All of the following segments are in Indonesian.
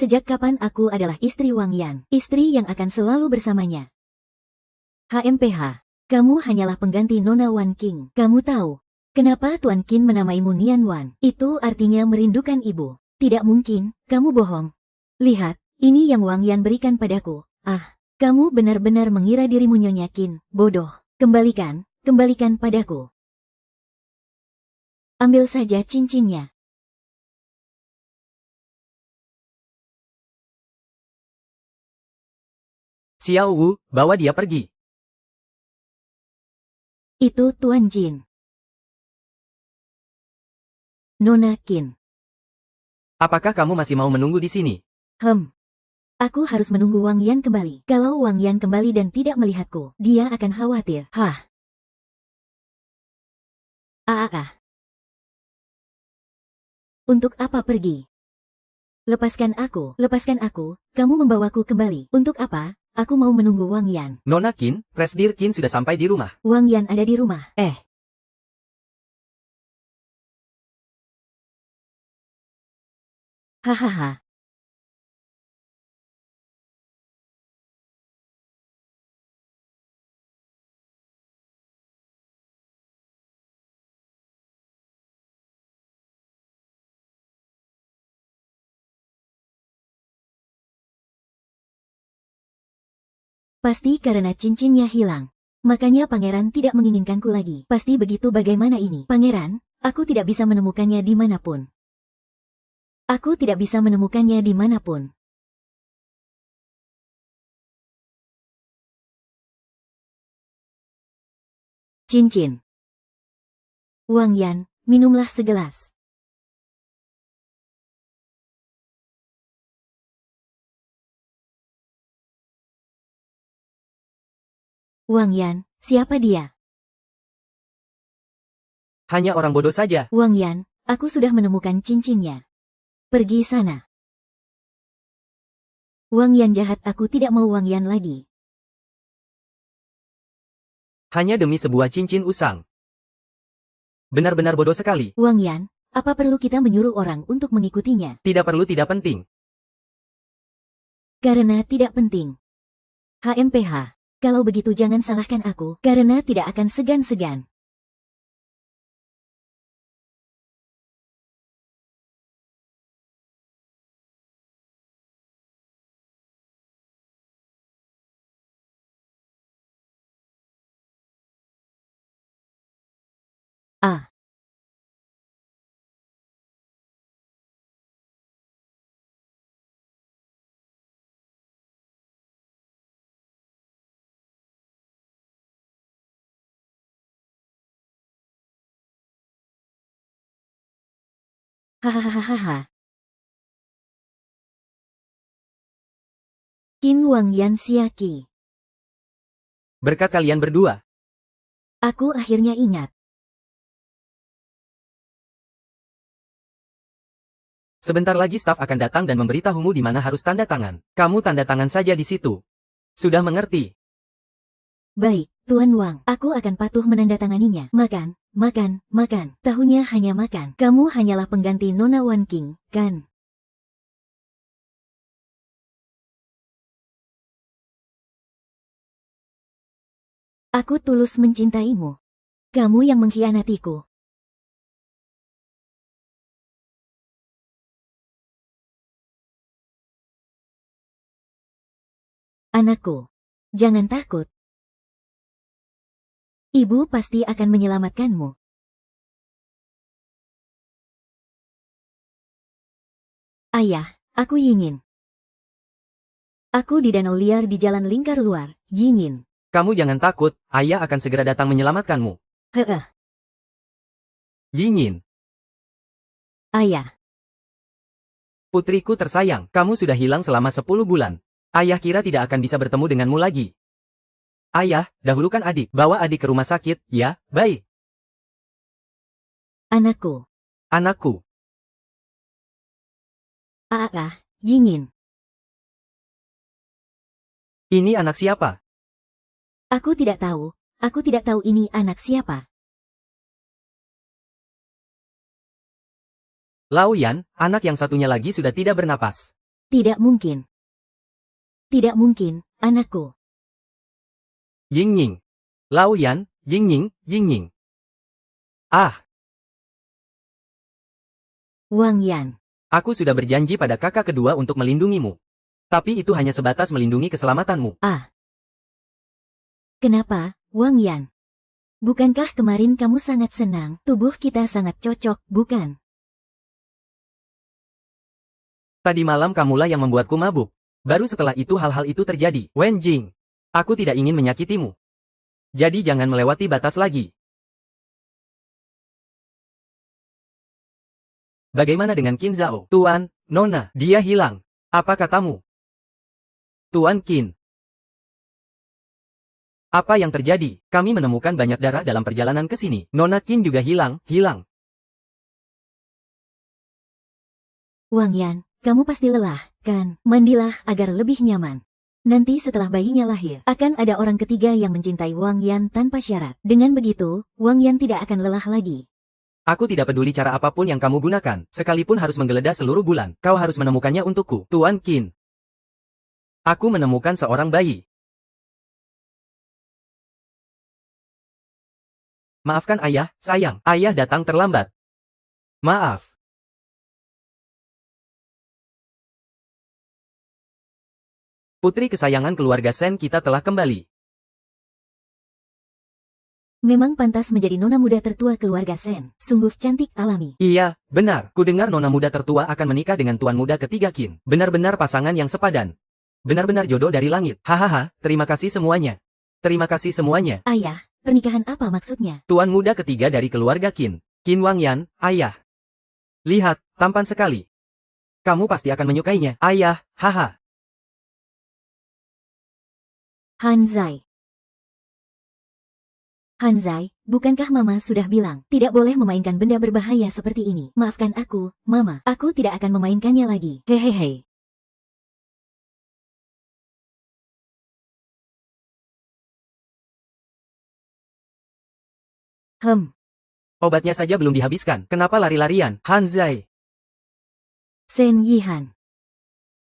Sejak kapan aku adalah istri Wang Yan? Istri yang akan selalu bersamanya. HMPH. Kamu hanyalah pengganti Nona Wan King. Kamu tahu kenapa Tuan Qin menamaimu Nian Wan? Itu artinya merindukan ibu. Tidak mungkin, kamu bohong. Lihat, ini yang Wang Yan berikan padaku. Ah, kamu benar-benar mengira dirimu Nyonya Qin. Bodoh. Kembalikan padaku. Ambil saja cincinnya. Xiao Wu, bawa dia pergi. Itu Tuan Jin. Nona Qin. Apakah kamu masih mau menunggu di sini? Aku harus menunggu Wang Yan kembali. Kalau Wang Yan kembali dan tidak melihatku, dia akan khawatir. Untuk apa pergi? Lepaskan aku, kamu membawaku kembali. Untuk apa? Aku mau menunggu Wang Yan. Nona Qin, Presdir Qin sudah sampai di rumah. Wang Yan ada di rumah. Hahaha. Pasti karena cincinnya hilang. Makanya pangeran tidak menginginkanku lagi. Pasti begitu. Bagaimana ini? Pangeran, aku tidak bisa menemukannya dimanapun. Cincin. Wang Yan, minumlah segelas. Wang Yan, siapa dia? Hanya orang bodoh saja. Wang Yan, aku sudah menemukan cincinnya. Pergi sana. Wang Yan jahat, aku tidak mau Wang Yan lagi. Hanya demi sebuah cincin usang. Benar-benar bodoh sekali. Wang Yan, apa perlu kita menyuruh orang untuk mengikutinya? Tidak perlu, tidak penting. Karena tidak penting. HMPH. Kalau begitu jangan salahkan aku, karena tidak akan segan-segan. Hahaha. Qin Wang Yan Siaki. Berkat kalian berdua. Aku akhirnya ingat. Sebentar lagi staf akan datang dan memberitahumu di mana harus tanda tangan. Kamu tanda tangan saja di situ. Sudah mengerti? Baik, Tuan Wang. Aku akan patuh menandatanganinya. Makan. Tahunya hanya makan. Kamu hanyalah pengganti Nona Wan King, kan? Aku tulus mencintaimu. Kamu yang mengkhianatiku. Anakku, jangan takut. Ibu pasti akan menyelamatkanmu. Ayah, aku Yingin. Aku di danau liar di jalan lingkar luar, Yingin. Kamu jangan takut, ayah akan segera datang menyelamatkanmu. Yingin. Ayah. Putriku tersayang, kamu sudah hilang selama 10 bulan. Ayah kira tidak akan bisa bertemu denganmu lagi. Ayah, dahulukan adik, bawa adik ke rumah sakit, ya, baik. Anakku. Anakku. Yingin. Ini anak siapa? Aku tidak tahu ini anak siapa. Lao Yan, anak yang satunya lagi sudah tidak bernapas. Tidak mungkin. Tidak mungkin, anakku. Ying-Ying. Lao Yan, Ying-Ying, Ying-Ying. Ah, Wang Yan. aku sudah berjanji pada kakak kedua untuk melindungimu. Tapi itu hanya sebatas melindungi keselamatanmu. Ah. Kenapa, Wang Yan? Bukankah kemarin kamu sangat senang? Tubuh kita sangat cocok, bukan? Tadi malam kamulah yang membuatku mabuk. Baru setelah itu hal-hal itu terjadi. Wen Jing. Aku tidak ingin menyakitimu. Jadi jangan melewati batas lagi. Bagaimana dengan Qin Zhao? Tuan, Nona, dia hilang. Apa katamu? Tuan Qin. Apa yang terjadi? Kami menemukan banyak darah dalam perjalanan ke sini. Nona Qin juga hilang. Wang Yan, kamu pasti lelah, kan? Mandilah agar lebih nyaman. Nanti setelah bayinya lahir, akan ada orang ketiga yang mencintai Wang Yan tanpa syarat. Dengan begitu, Wang Yan tidak akan lelah lagi. Aku tidak peduli cara apapun yang kamu gunakan, sekalipun harus menggeledah seluruh bulan, kau harus menemukannya untukku. Tuan Qin. Aku menemukan seorang bayi. Maafkan ayah, sayang, ayah datang terlambat. Maaf. Putri kesayangan keluarga Sen kita telah kembali. Memang pantas menjadi nona muda tertua keluarga Sen. Sungguh cantik alami. Iya, benar. Kudengar nona muda tertua akan menikah dengan tuan muda ketiga Qin. Benar-benar pasangan yang sepadan. Benar-benar jodoh dari langit. Hahaha, terima kasih semuanya. Terima kasih semuanya. Ayah, pernikahan apa maksudnya? Tuan muda ketiga dari keluarga Qin. Qin Wang Yan, ayah. Lihat, tampan sekali. Kamu pasti akan menyukainya. Ayah, haha. Hanzai. Hanzai, bukankah Mama sudah bilang tidak boleh memainkan benda berbahaya seperti ini? Maafkan aku, Mama. Aku tidak akan memainkannya lagi. Hehehe. Obatnya saja belum dihabiskan. Kenapa lari-larian? Hanzai. Sen Yihan.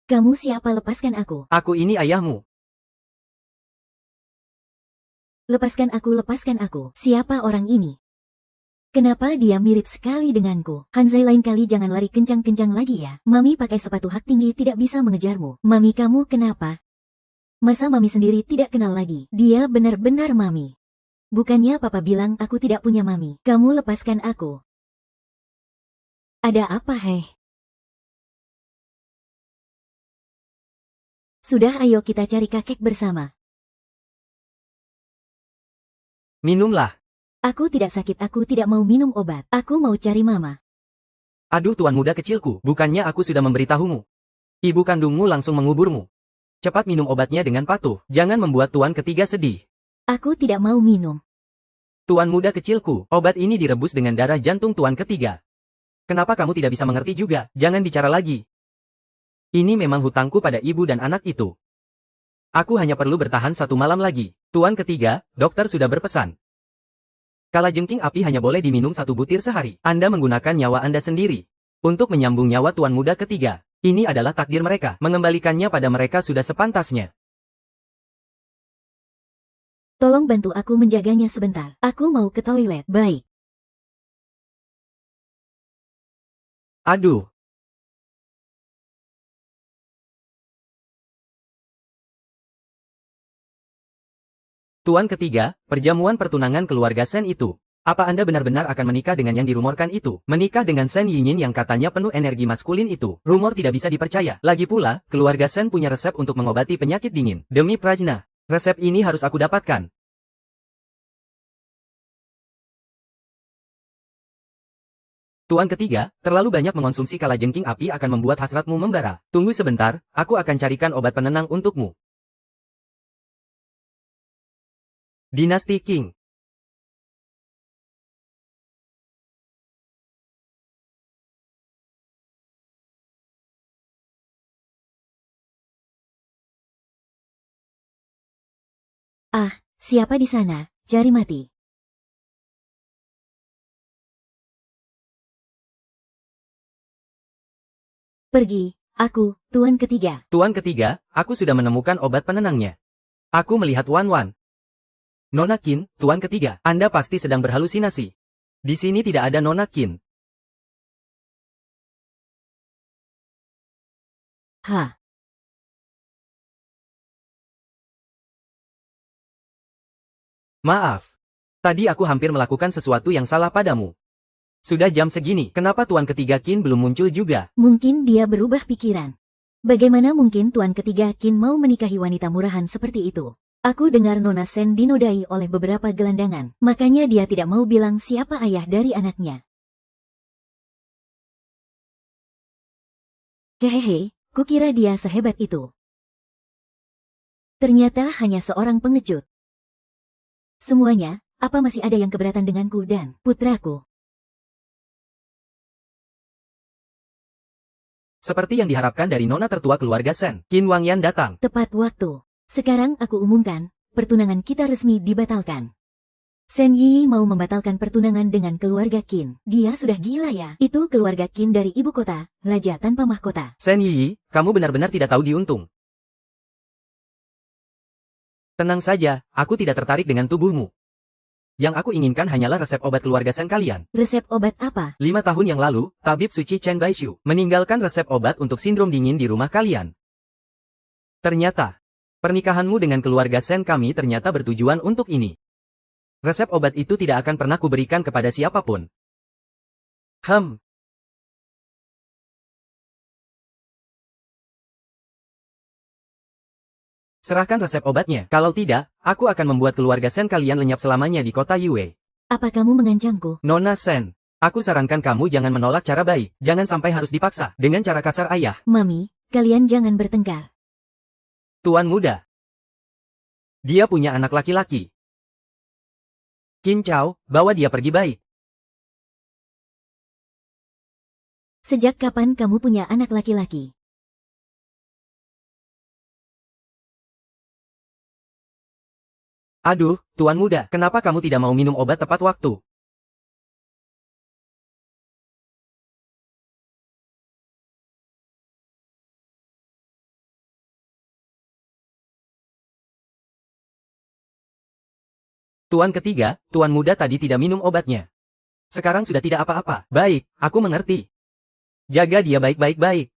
Kamu siapa? Lepaskan aku. Aku ini ayahmu. Lepaskan aku. Siapa orang ini? Kenapa dia mirip sekali denganku? Hanzai, lain kali jangan lari kencang-kencang lagi ya. Mami pakai sepatu hak tinggi tidak bisa mengejarmu. Mami, kamu kenapa? Masa Mami sendiri tidak kenal lagi? Dia benar-benar Mami. Bukannya Papa bilang aku tidak punya Mami. Kamu lepaskan aku. Ada apa, heh? Sudah, ayo kita cari kakek bersama. Minumlah. Aku tidak sakit, aku tidak mau minum obat. Aku mau cari Mama. Aduh tuan muda kecilku, bukannya aku sudah memberitahumu. Ibu kandungmu langsung menguburmu. Cepat minum obatnya dengan patuh, jangan membuat tuan ketiga sedih. Aku tidak mau minum. Tuan muda kecilku, obat ini direbus dengan darah jantung tuan ketiga. Kenapa kamu tidak bisa mengerti juga? Jangan bicara lagi. Ini memang hutangku pada ibu dan anak itu. Aku hanya perlu bertahan 1 malam lagi. Tuan ketiga, dokter sudah berpesan. Kalajengking api hanya boleh diminum 1 butir sehari. Anda menggunakan nyawa Anda sendiri untuk menyambung nyawa tuan muda ketiga. Ini adalah takdir mereka. Mengembalikannya pada mereka sudah sepantasnya. Tolong bantu aku menjaganya sebentar. Aku mau ke toilet. Baik. Aduh. Tuan ketiga, perjamuan pertunangan keluarga Sen itu. Apa Anda benar-benar akan menikah dengan yang dirumorkan itu? Menikah dengan Sen Yinyin yang katanya penuh energi maskulin itu. Rumor tidak bisa dipercaya. Lagi pula, keluarga Sen punya resep untuk mengobati penyakit dingin. Demi Prajna, resep ini harus aku dapatkan. Tuan ketiga, terlalu banyak mengonsumsi kalajengking api akan membuat hasratmu membara. Tunggu sebentar, aku akan carikan obat penenang untukmu. Dinasti Qing. Ah, siapa di sana? Jari mati. Pergi, Aku, Tuan ketiga. Tuan ketiga, aku sudah menemukan obat penenangnya. Aku melihat Wan Wan. Nona Qin, Tuan ketiga, Anda pasti sedang berhalusinasi. Di sini tidak ada Nona Qin. Hah? Maaf. Tadi aku hampir melakukan sesuatu yang salah padamu. Sudah jam segini, kenapa Tuan ketiga Qin belum muncul juga? Mungkin dia berubah pikiran. Bagaimana mungkin Tuan ketiga Qin mau menikahi wanita murahan seperti itu? Aku dengar Nona Sen dinodai oleh beberapa gelandangan, makanya dia tidak mau bilang siapa ayah dari anaknya. Hehehe, kukira dia sehebat itu. Ternyata hanya seorang pengecut. Semuanya, apa masih ada yang keberatan denganku dan putraku? Seperti yang diharapkan dari Nona tertua keluarga Sen, Qin Wangyan datang. Tepat waktu. Sekarang aku umumkan, pertunangan kita resmi dibatalkan. Sen Yi mau membatalkan pertunangan dengan keluarga Qin. Dia sudah gila ya. Itu keluarga Qin dari ibu kota, raja tanpa mahkota. Sen Yi, kamu benar-benar tidak tahu diuntung. Tenang saja, aku tidak tertarik dengan tubuhmu. Yang aku inginkan hanyalah resep obat keluarga Sen kalian. Resep obat apa? 5 tahun yang lalu, tabib suci Chen Baishu meninggalkan resep obat untuk sindrom dingin di rumah kalian. Ternyata, pernikahanmu dengan keluarga Sen kami ternyata bertujuan untuk ini. Resep obat itu tidak akan pernah kuberikan kepada siapapun. Serahkan resep obatnya, kalau tidak, aku akan membuat keluarga Sen kalian lenyap selamanya di kota Yue. Apa kamu mengancamku? Nona Sen, aku sarankan kamu jangan menolak cara baik, jangan sampai harus dipaksa, dengan cara kasar ayah. Mami, kalian jangan bertengkar. Tuan muda. Dia punya anak laki-laki. Qin Chao, bawa dia pergi baik. Sejak kapan kamu punya anak laki-laki? Aduh, tuan muda, kenapa kamu tidak mau minum obat tepat waktu? Tuan ketiga, tuan muda tadi tidak minum obatnya. Sekarang sudah tidak apa-apa. Baik, aku mengerti. Jaga dia baik-baik.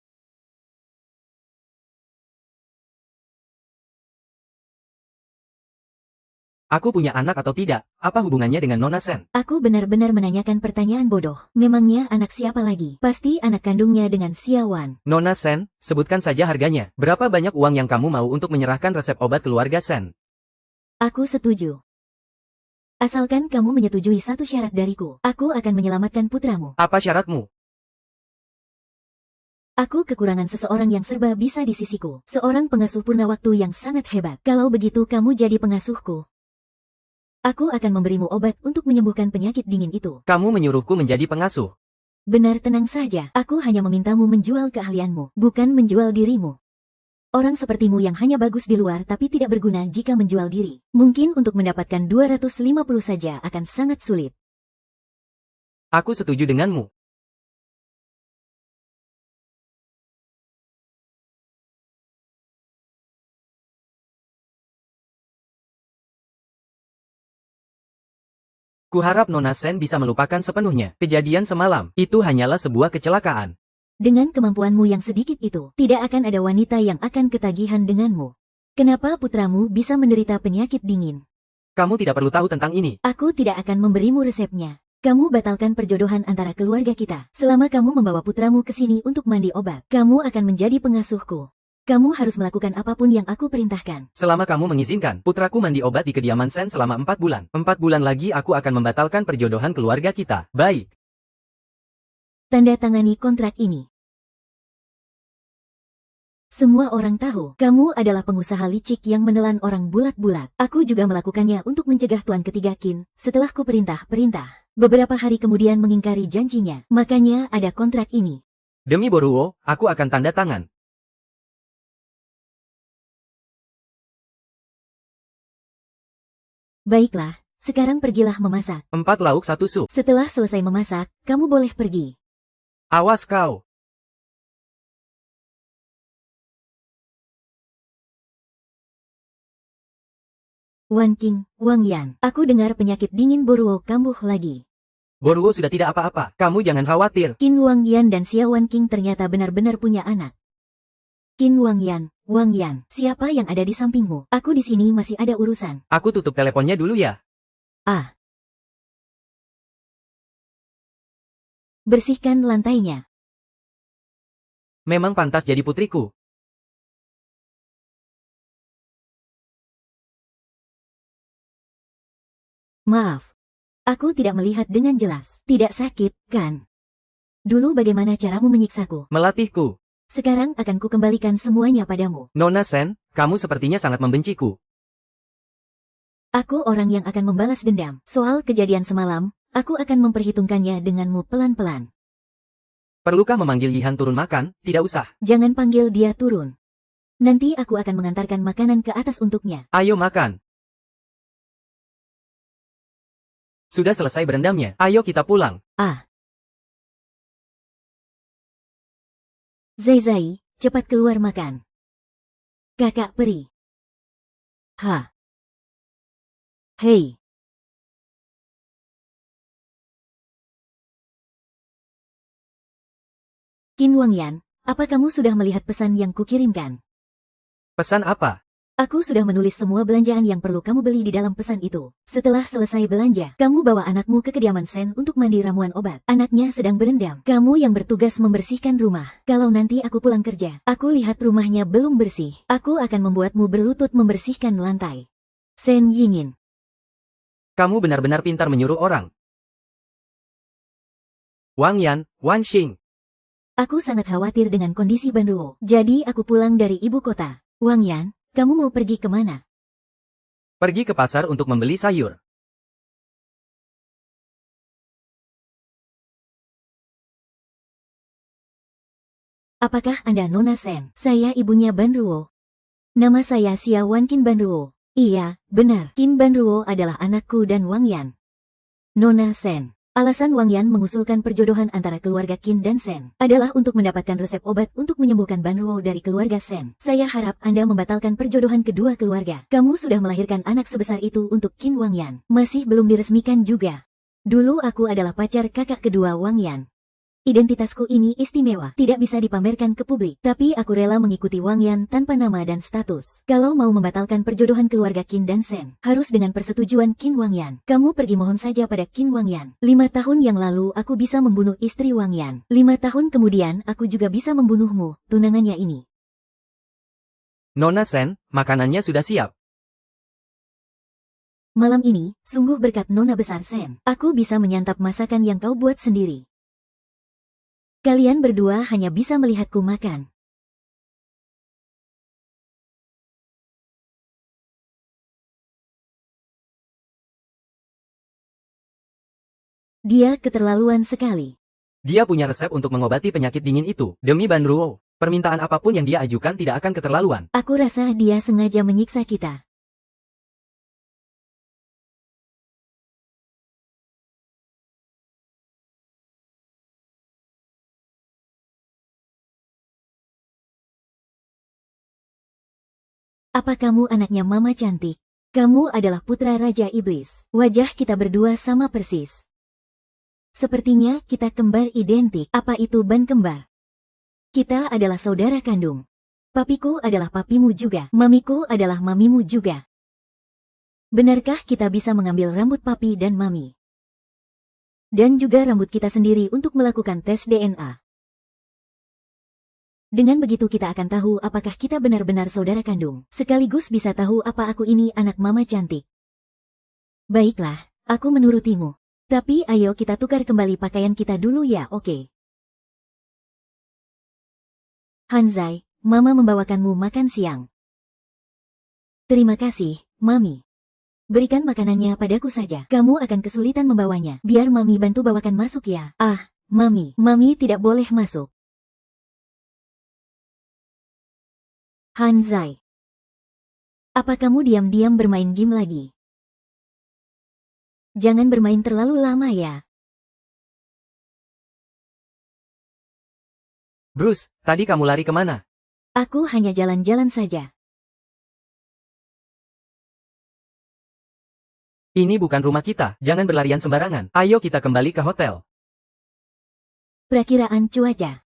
Aku punya anak atau tidak, apa hubungannya dengan Nona Sen? Aku benar-benar menanyakan pertanyaan bodoh. Memangnya anak siapa lagi? Pasti anak kandungnya dengan Xiaowan. Nona Sen, sebutkan saja harganya. Berapa banyak uang yang kamu mau untuk menyerahkan resep obat keluarga Sen? Aku setuju. Asalkan kamu menyetujui satu syarat dariku, aku akan menyelamatkan putramu. Apa syaratmu? Aku kekurangan seseorang yang serba bisa di sisiku. Seorang pengasuh purna waktu yang sangat hebat. Kalau begitu kamu jadi pengasuhku. Aku akan memberimu obat untuk menyembuhkan penyakit dingin itu. Kamu menyuruhku menjadi pengasuh. Benar, tenang saja. Aku hanya memintamu menjual keahlianmu, bukan menjual dirimu. Orang sepertimu yang hanya bagus di luar tapi tidak berguna jika menjual diri. Mungkin untuk mendapatkan 250 saja akan sangat sulit. Aku setuju denganmu. Kuharap Nona Sen bisa melupakan sepenuhnya. Kejadian semalam, itu hanyalah sebuah kecelakaan. Dengan kemampuanmu yang sedikit itu, tidak akan ada wanita yang akan ketagihan denganmu. Kenapa putramu bisa menderita penyakit dingin? Kamu tidak perlu tahu tentang ini. Aku tidak akan memberimu resepnya. Kamu batalkan perjodohan antara keluarga kita. Selama kamu membawa putramu ke sini untuk mandi obat, kamu akan menjadi pengasuhku. Kamu harus melakukan apapun yang aku perintahkan. Selama kamu mengizinkan, putraku mandi obat di kediaman Sen selama 4 bulan. 4 bulan lagi aku akan membatalkan perjodohan keluarga kita. Baik. Tanda tangani kontrak ini. Semua orang tahu, kamu adalah pengusaha licik yang menelan orang bulat-bulat. Aku juga melakukannya untuk mencegah Tuan ketiga Qin, setelah ku perintah. Beberapa hari kemudian mengingkari janjinya, makanya ada kontrak ini. Demi Boruo, aku akan tanda tangan. Baiklah, sekarang pergilah memasak. 4 lauk 1 sup. Setelah selesai memasak, kamu boleh pergi. Awas kau. Wan King, Wang Yan. Aku dengar penyakit dingin Boruo kambuh lagi. Boruo sudah tidak apa-apa. Kamu jangan khawatir. Qin Wang Yan dan Xia Wan King ternyata benar-benar punya anak. Qin Wang Yan, siapa yang ada di sampingmu? Aku di sini masih ada urusan. Aku tutup teleponnya dulu ya. Ah. Bersihkan lantainya. Memang pantas jadi putriku. Maaf. Aku tidak melihat dengan jelas. Tidak sakit, kan? Dulu bagaimana caramu menyiksaku? Melatihku. Sekarang akan kukembalikan semuanya padamu. Nona Sen, kamu sepertinya sangat membenciku. Aku orang yang akan membalas dendam. Soal kejadian semalam, aku akan memperhitungkannya denganmu pelan-pelan. Perlukah memanggil Yihan turun makan? Tidak usah. Jangan panggil dia turun. Nanti aku akan mengantarkan makanan ke atas untuknya. Ayo makan. Sudah selesai berendamnya. Ayo kita pulang. Ah. Zai, cepat keluar makan. Kakak peri. Hei. Qin Wang Yan, apa kamu sudah melihat pesan yang kukirimkan? Pesan apa? Aku sudah menulis semua belanjaan yang perlu kamu beli di dalam pesan itu. Setelah selesai belanja, kamu bawa anakmu ke kediaman Sen untuk mandi ramuan obat. Anaknya sedang berendam. Kamu yang bertugas membersihkan rumah. Kalau nanti aku pulang kerja, aku lihat rumahnya belum bersih. Aku akan membuatmu berlutut membersihkan lantai. Sen Yingin. Kamu benar-benar pintar menyuruh orang. Wang Yan, Wan Xing. Aku sangat khawatir dengan kondisi Banruo. Jadi aku pulang dari ibu kota. Wang Yan, kamu mau pergi kemana? Pergi ke pasar untuk membeli sayur. Apakah Anda Nona Sen? Saya ibunya Banruo. Nama saya Xia Wan Qin Banruo. Iya, benar. Qin Banruo adalah anakku dan Wang Yan. Nona Sen. Alasan Wang Yan mengusulkan perjodohan antara keluarga Qin dan Sen adalah untuk mendapatkan resep obat untuk menyembuhkan Banruo dari keluarga Sen. Saya harap Anda membatalkan perjodohan kedua keluarga. Kamu sudah melahirkan anak sebesar itu untuk Qin Wang Yan. Masih belum diresmikan juga. Dulu aku adalah pacar kakak kedua Wang Yan. Identitasku ini istimewa, tidak bisa dipamerkan ke publik. Tapi aku rela mengikuti Wang Yan tanpa nama dan status. Kalau mau membatalkan perjodohan keluarga Qin dan Sen, harus dengan persetujuan Qin Wang Yan. Kamu pergi mohon saja pada Qin Wang Yan. 5 tahun yang lalu aku bisa membunuh istri Wang Yan. 5 tahun kemudian aku juga bisa membunuhmu, tunangannya ini. Nona Sen, makanannya sudah siap. Malam ini, sungguh berkat Nona besar Sen. Aku bisa menyantap masakan yang kau buat sendiri. Kalian berdua hanya bisa melihatku makan. Dia keterlaluan sekali. Dia punya resep untuk mengobati penyakit dingin itu. Demi Banruo, permintaan apapun yang dia ajukan tidak akan keterlaluan. Aku rasa dia sengaja menyiksa kita. Apa kamu anaknya Mama cantik? Kamu adalah putra Raja Iblis. Wajah kita berdua sama persis. Sepertinya kita kembar identik. Apa itu ban kembar? Kita adalah saudara kandung. Papiku adalah papimu juga. Mamiku adalah mamimu juga. Benarkah kita bisa mengambil rambut papi dan mami? Dan juga rambut kita sendiri untuk melakukan tes DNA. Dengan begitu kita akan tahu apakah kita benar-benar saudara kandung. Sekaligus bisa tahu apa aku ini anak mama cantik. Baiklah, aku menurutimu. Tapi ayo kita tukar kembali pakaian kita dulu ya, oke? Hanzai, mama membawakanmu makan siang. Terima kasih, mami. Berikan makanannya padaku saja. Kamu akan kesulitan membawanya. Biar mami bantu bawakan masuk ya. Ah, mami tidak boleh masuk. Hanzai. Apa kamu diam-diam bermain game lagi? Jangan bermain terlalu lama ya. Bruce, tadi kamu lari kemana? Aku hanya jalan-jalan saja. Ini bukan rumah kita, jangan berlarian sembarangan. Ayo kita kembali ke hotel. Perakiraan cuaca.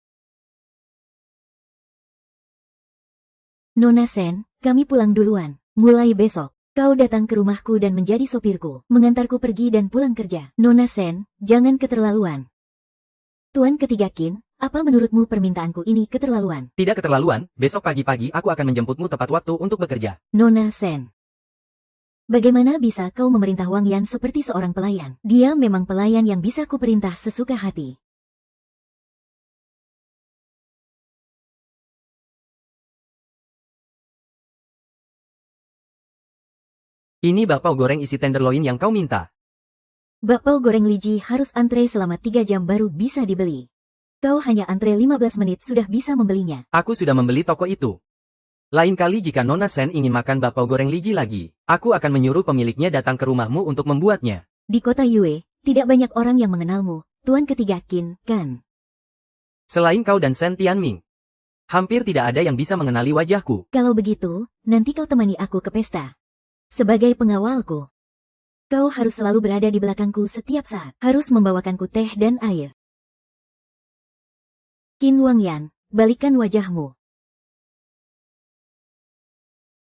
Nona Sen, kami pulang duluan. Mulai besok, kau datang ke rumahku dan menjadi sopirku, mengantarku pergi dan pulang kerja. Nona Sen, jangan keterlaluan. Tuan ketiga Qin, apa menurutmu permintaanku ini keterlaluan? Tidak keterlaluan, besok pagi-pagi aku akan menjemputmu tepat waktu untuk bekerja. Nona Sen. Bagaimana bisa kau memerintah Wang Yan seperti seorang pelayan? Dia memang pelayan yang bisa kuperintah sesuka hati. Ini bakpao goreng isi tenderloin yang kau minta. Bakpao goreng Liji harus antre selama 3 jam baru bisa dibeli. Kau hanya antre 15 menit sudah bisa membelinya. Aku sudah membeli toko itu. Lain kali jika Nona Sen ingin makan bakpao goreng Liji lagi, aku akan menyuruh pemiliknya datang ke rumahmu untuk membuatnya. Di kota Yue, tidak banyak orang yang mengenalmu, Tuan ketiga Qin, kan? Selain kau dan Sen Tianming, hampir tidak ada yang bisa mengenali wajahku. Kalau begitu, nanti kau temani aku ke pesta. Sebagai pengawalku, kau harus selalu berada di belakangku setiap saat. Harus membawakanku teh dan air. Qin Wang Yan, balikan wajahmu.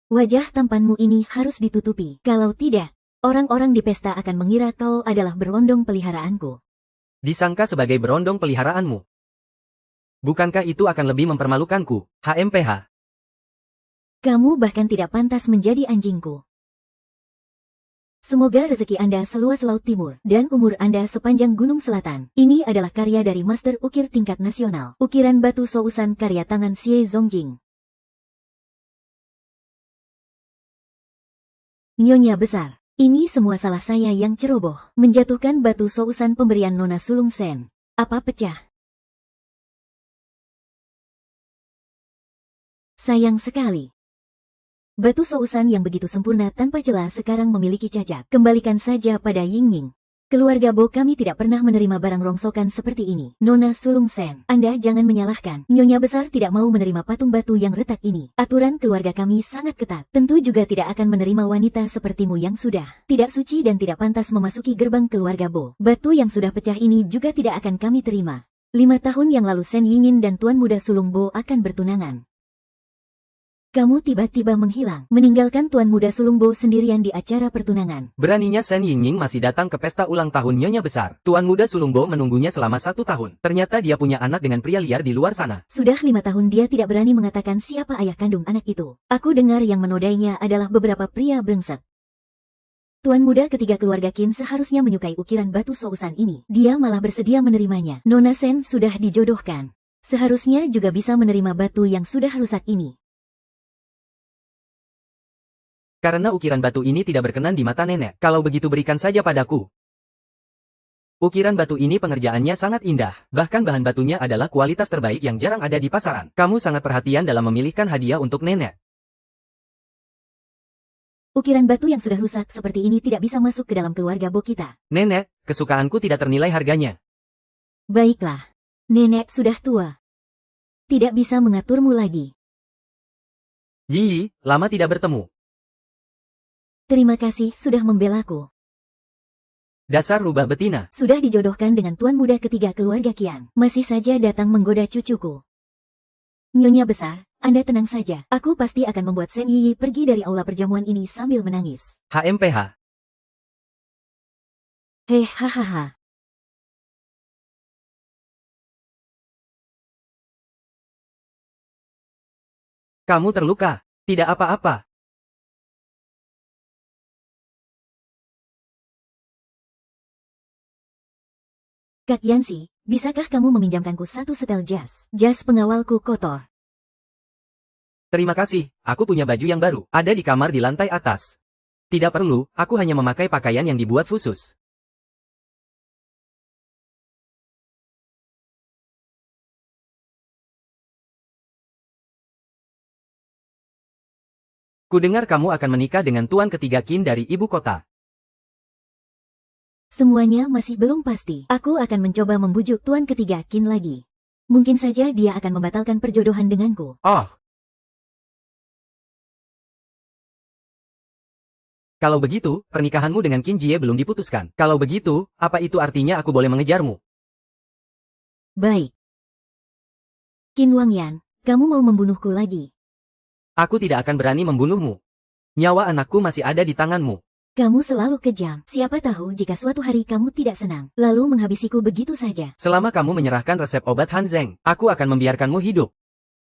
Wajah tampanmu ini harus ditutupi. Kalau tidak, orang-orang di pesta akan mengira kau adalah berondong peliharaanku. Disangka sebagai berondong peliharaanmu. Bukankah itu akan lebih mempermalukanku, HMPH? Kamu bahkan tidak pantas menjadi anjingku. Semoga rezeki Anda seluas laut timur, dan umur Anda sepanjang gunung selatan. Ini adalah karya dari Master Ukir tingkat nasional. Ukiran batu sousan karya tangan Xie Zongjing. Nyonya besar, ini semua salah saya yang ceroboh, menjatuhkan batu sousan pemberian Nona Sulung Sen. Apa pecah? Sayang sekali. Batu sousan yang begitu sempurna tanpa celah sekarang memiliki cacat. Kembalikan saja pada Ying-Ying. Keluarga Bo kami tidak pernah menerima barang rongsokan seperti ini. Nona Sulung Sen, Anda jangan menyalahkan. Nyonya besar tidak mau menerima patung batu yang retak ini. Aturan keluarga kami sangat ketat. Tentu juga tidak akan menerima wanita sepertimu yang sudah tidak suci dan tidak pantas memasuki gerbang keluarga Bo. Batu yang sudah pecah ini juga tidak akan kami terima. 5 tahun yang lalu Sen Yingin dan Tuan Muda Sulung Bo akan bertunangan. Kamu tiba-tiba menghilang, meninggalkan Tuan Muda Sulung Bo sendirian di acara pertunangan. Beraninya Sen Yingning masih datang ke pesta ulang tahun Nyonya Besar. Tuan Muda Sulung Bo menunggunya selama 1 tahun. Ternyata dia punya anak dengan pria liar di luar sana. Sudah 5 tahun dia tidak berani mengatakan siapa ayah kandung anak itu. Aku dengar yang menodainya adalah beberapa pria brengsek. Tuan muda ketiga keluarga Qin seharusnya menyukai ukiran batu sousan ini. Dia malah bersedia menerimanya. Nona Sen sudah dijodohkan. Seharusnya juga bisa menerima batu yang sudah rusak ini. Karena ukiran batu ini tidak berkenan di mata nenek. Kalau begitu berikan saja padaku. Ukiran batu ini pengerjaannya sangat indah. Bahkan bahan batunya adalah kualitas terbaik yang jarang ada di pasaran. Kamu sangat perhatian dalam memilihkan hadiah untuk nenek. Ukiran batu yang sudah rusak seperti ini tidak bisa masuk ke dalam keluarga Bo kita. Nenek, kesukaanku tidak ternilai harganya. Baiklah. Nenek sudah tua. Tidak bisa mengaturmu lagi. Yi, lama tidak bertemu. Terima kasih sudah membelaku. Dasar rubah betina. Sudah dijodohkan dengan tuan muda ketiga keluarga Qian. Masih saja datang menggoda cucuku. Nyonya besar, Anda tenang saja. Aku pasti akan membuat Sen Yi pergi dari aula perjamuan ini sambil menangis. HMPH. Hahaha. Kamu terluka. Tidak apa-apa. Kak Yansi, bisakah kamu meminjamkanku 1 setel jas? Jas pengawalku kotor. Terima kasih, aku punya baju yang baru. Ada di kamar di lantai atas. Tidak perlu, aku hanya memakai pakaian yang dibuat khusus. Kudengar kamu akan menikah dengan tuan ketiga Qin dari ibu kota. Semuanya masih belum pasti. Aku akan mencoba membujuk tuan ketiga Qin lagi. Mungkin saja dia akan membatalkan perjodohan denganku. Oh, Kalau begitu, pernikahanmu dengan Qin Jie belum diputuskan. Kalau begitu, apa itu artinya aku boleh mengejarmu? Baik. Qin Wangyan, kamu mau membunuhku lagi. Aku tidak akan berani membunuhmu. Nyawa anakku masih ada di tanganmu. Kamu selalu kejam. Siapa tahu jika suatu hari kamu tidak senang, lalu menghabisiku begitu saja. Selama kamu menyerahkan resep obat Han Zeng, aku akan membiarkanmu hidup.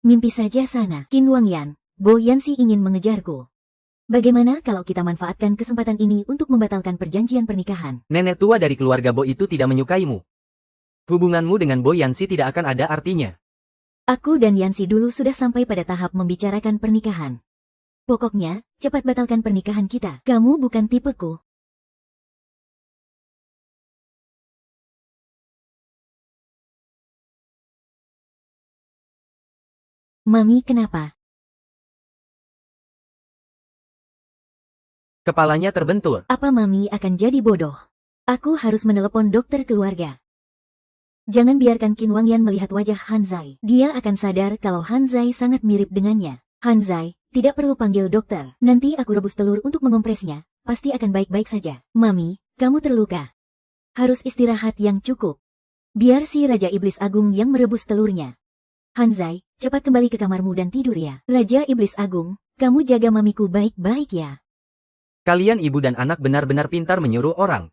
Mimpi saja sana. Qin Wangyan, Bo Yanxi ingin mengejarku. Bagaimana kalau kita manfaatkan kesempatan ini untuk membatalkan perjanjian pernikahan? Nenek tua dari keluarga Bo itu tidak menyukaimu. Hubunganmu dengan Bo Yanxi tidak akan ada artinya. Aku dan Yanxi dulu sudah sampai pada tahap membicarakan pernikahan. Pokoknya, cepat batalkan pernikahan kita. Kamu bukan tipeku. Mami, kenapa? Kepalanya terbentur. Apa Mami akan jadi bodoh? Aku harus menelepon dokter keluarga. Jangan biarkan Qin Wangyan melihat wajah Han Zai. Dia akan sadar kalau Han Zai sangat mirip dengannya. Han Zai, tidak perlu panggil dokter. Nanti aku rebus telur untuk mengompresnya. Pasti akan baik-baik saja. Mami, kamu terluka. Harus istirahat yang cukup. Biar si Raja Iblis Agung yang merebus telurnya. Han Zai, cepat kembali ke kamarmu dan tidur ya. Raja Iblis Agung, kamu jaga mamiku baik-baik ya. Kalian ibu dan anak benar-benar pintar menyuruh orang.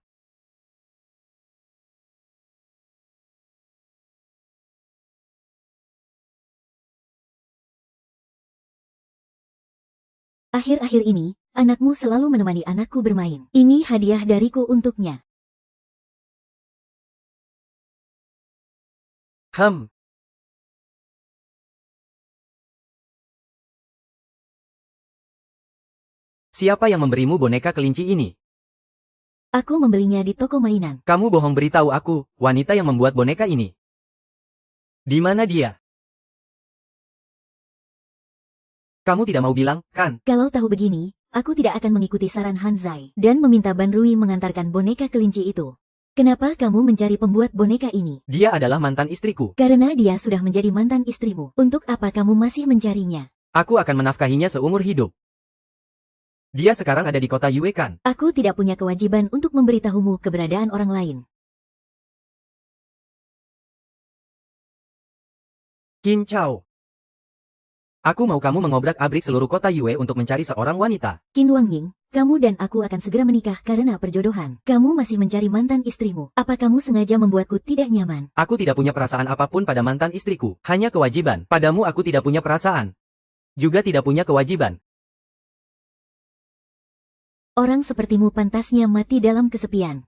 Akhir-akhir ini, anakmu selalu menemani anakku bermain. Ini hadiah dariku untuknya. Siapa yang memberimu boneka kelinci ini? Aku membelinya di toko mainan. Kamu bohong, beritahu aku, wanita yang membuat boneka ini. Di mana dia? Kamu tidak mau bilang, kan? Kalau tahu begini, aku tidak akan mengikuti saran Han Zai dan meminta Ban Rui mengantarkan boneka kelinci itu. Kenapa kamu mencari pembuat boneka ini? Dia adalah mantan istriku. Karena dia sudah menjadi mantan istrimu. Untuk apa kamu masih mencarinya? Aku akan menafkahinya seumur hidup. Dia sekarang ada di kota Yue, kan? Aku tidak punya kewajiban untuk memberitahumu keberadaan orang lain. Qin Chao. Aku mau kamu mengobrak-abrik seluruh kota Yue untuk mencari seorang wanita. Qin Wangying, kamu dan aku akan segera menikah karena perjodohan. Kamu masih mencari mantan istrimu. Apa kamu sengaja membuatku tidak nyaman? Aku tidak punya perasaan apapun pada mantan istriku. Hanya kewajiban. Padamu aku tidak punya perasaan. Juga tidak punya kewajiban. Orang sepertimu pantasnya mati dalam kesepian.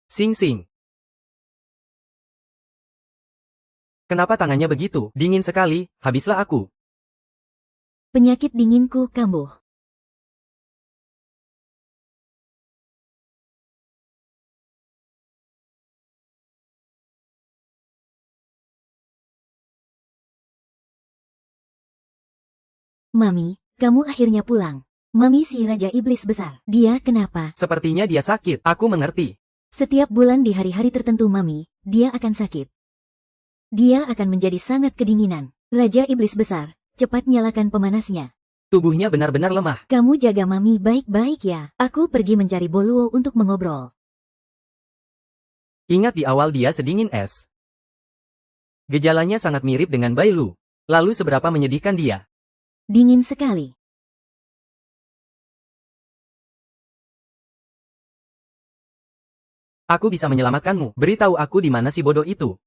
Sing Sing. Kenapa tangannya begitu? Dingin sekali, habislah aku. Penyakit dinginku kambuh. Mami, kamu akhirnya pulang. Mami si Raja Iblis Besar. Dia kenapa? Sepertinya dia sakit. Aku mengerti. Setiap bulan di hari-hari tertentu Mami, dia akan sakit. Dia akan menjadi sangat kedinginan. Raja Iblis Besar, cepat nyalakan pemanasnya. Tubuhnya benar-benar lemah. Kamu jaga Mami baik-baik ya. Aku pergi mencari Boluo untuk mengobrol. Ingat di awal dia sedingin es. Gejalanya sangat mirip dengan Bailu. Lalu seberapa menyedihkan dia? Dingin sekali. Aku bisa menyelamatkanmu. Beritahu aku di mana si bodoh itu.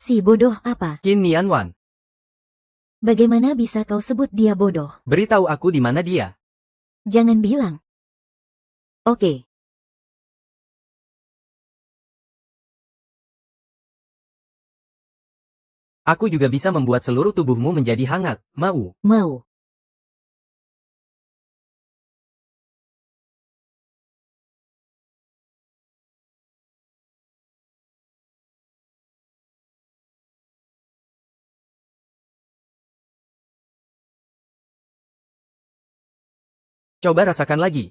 Si bodoh apa? Qin Nianwan. Bagaimana bisa kau sebut dia bodoh? Beritahu aku di mana dia. Jangan bilang. Oke. Aku juga bisa membuat seluruh tubuhmu menjadi hangat. Mau? Mau. Coba rasakan lagi.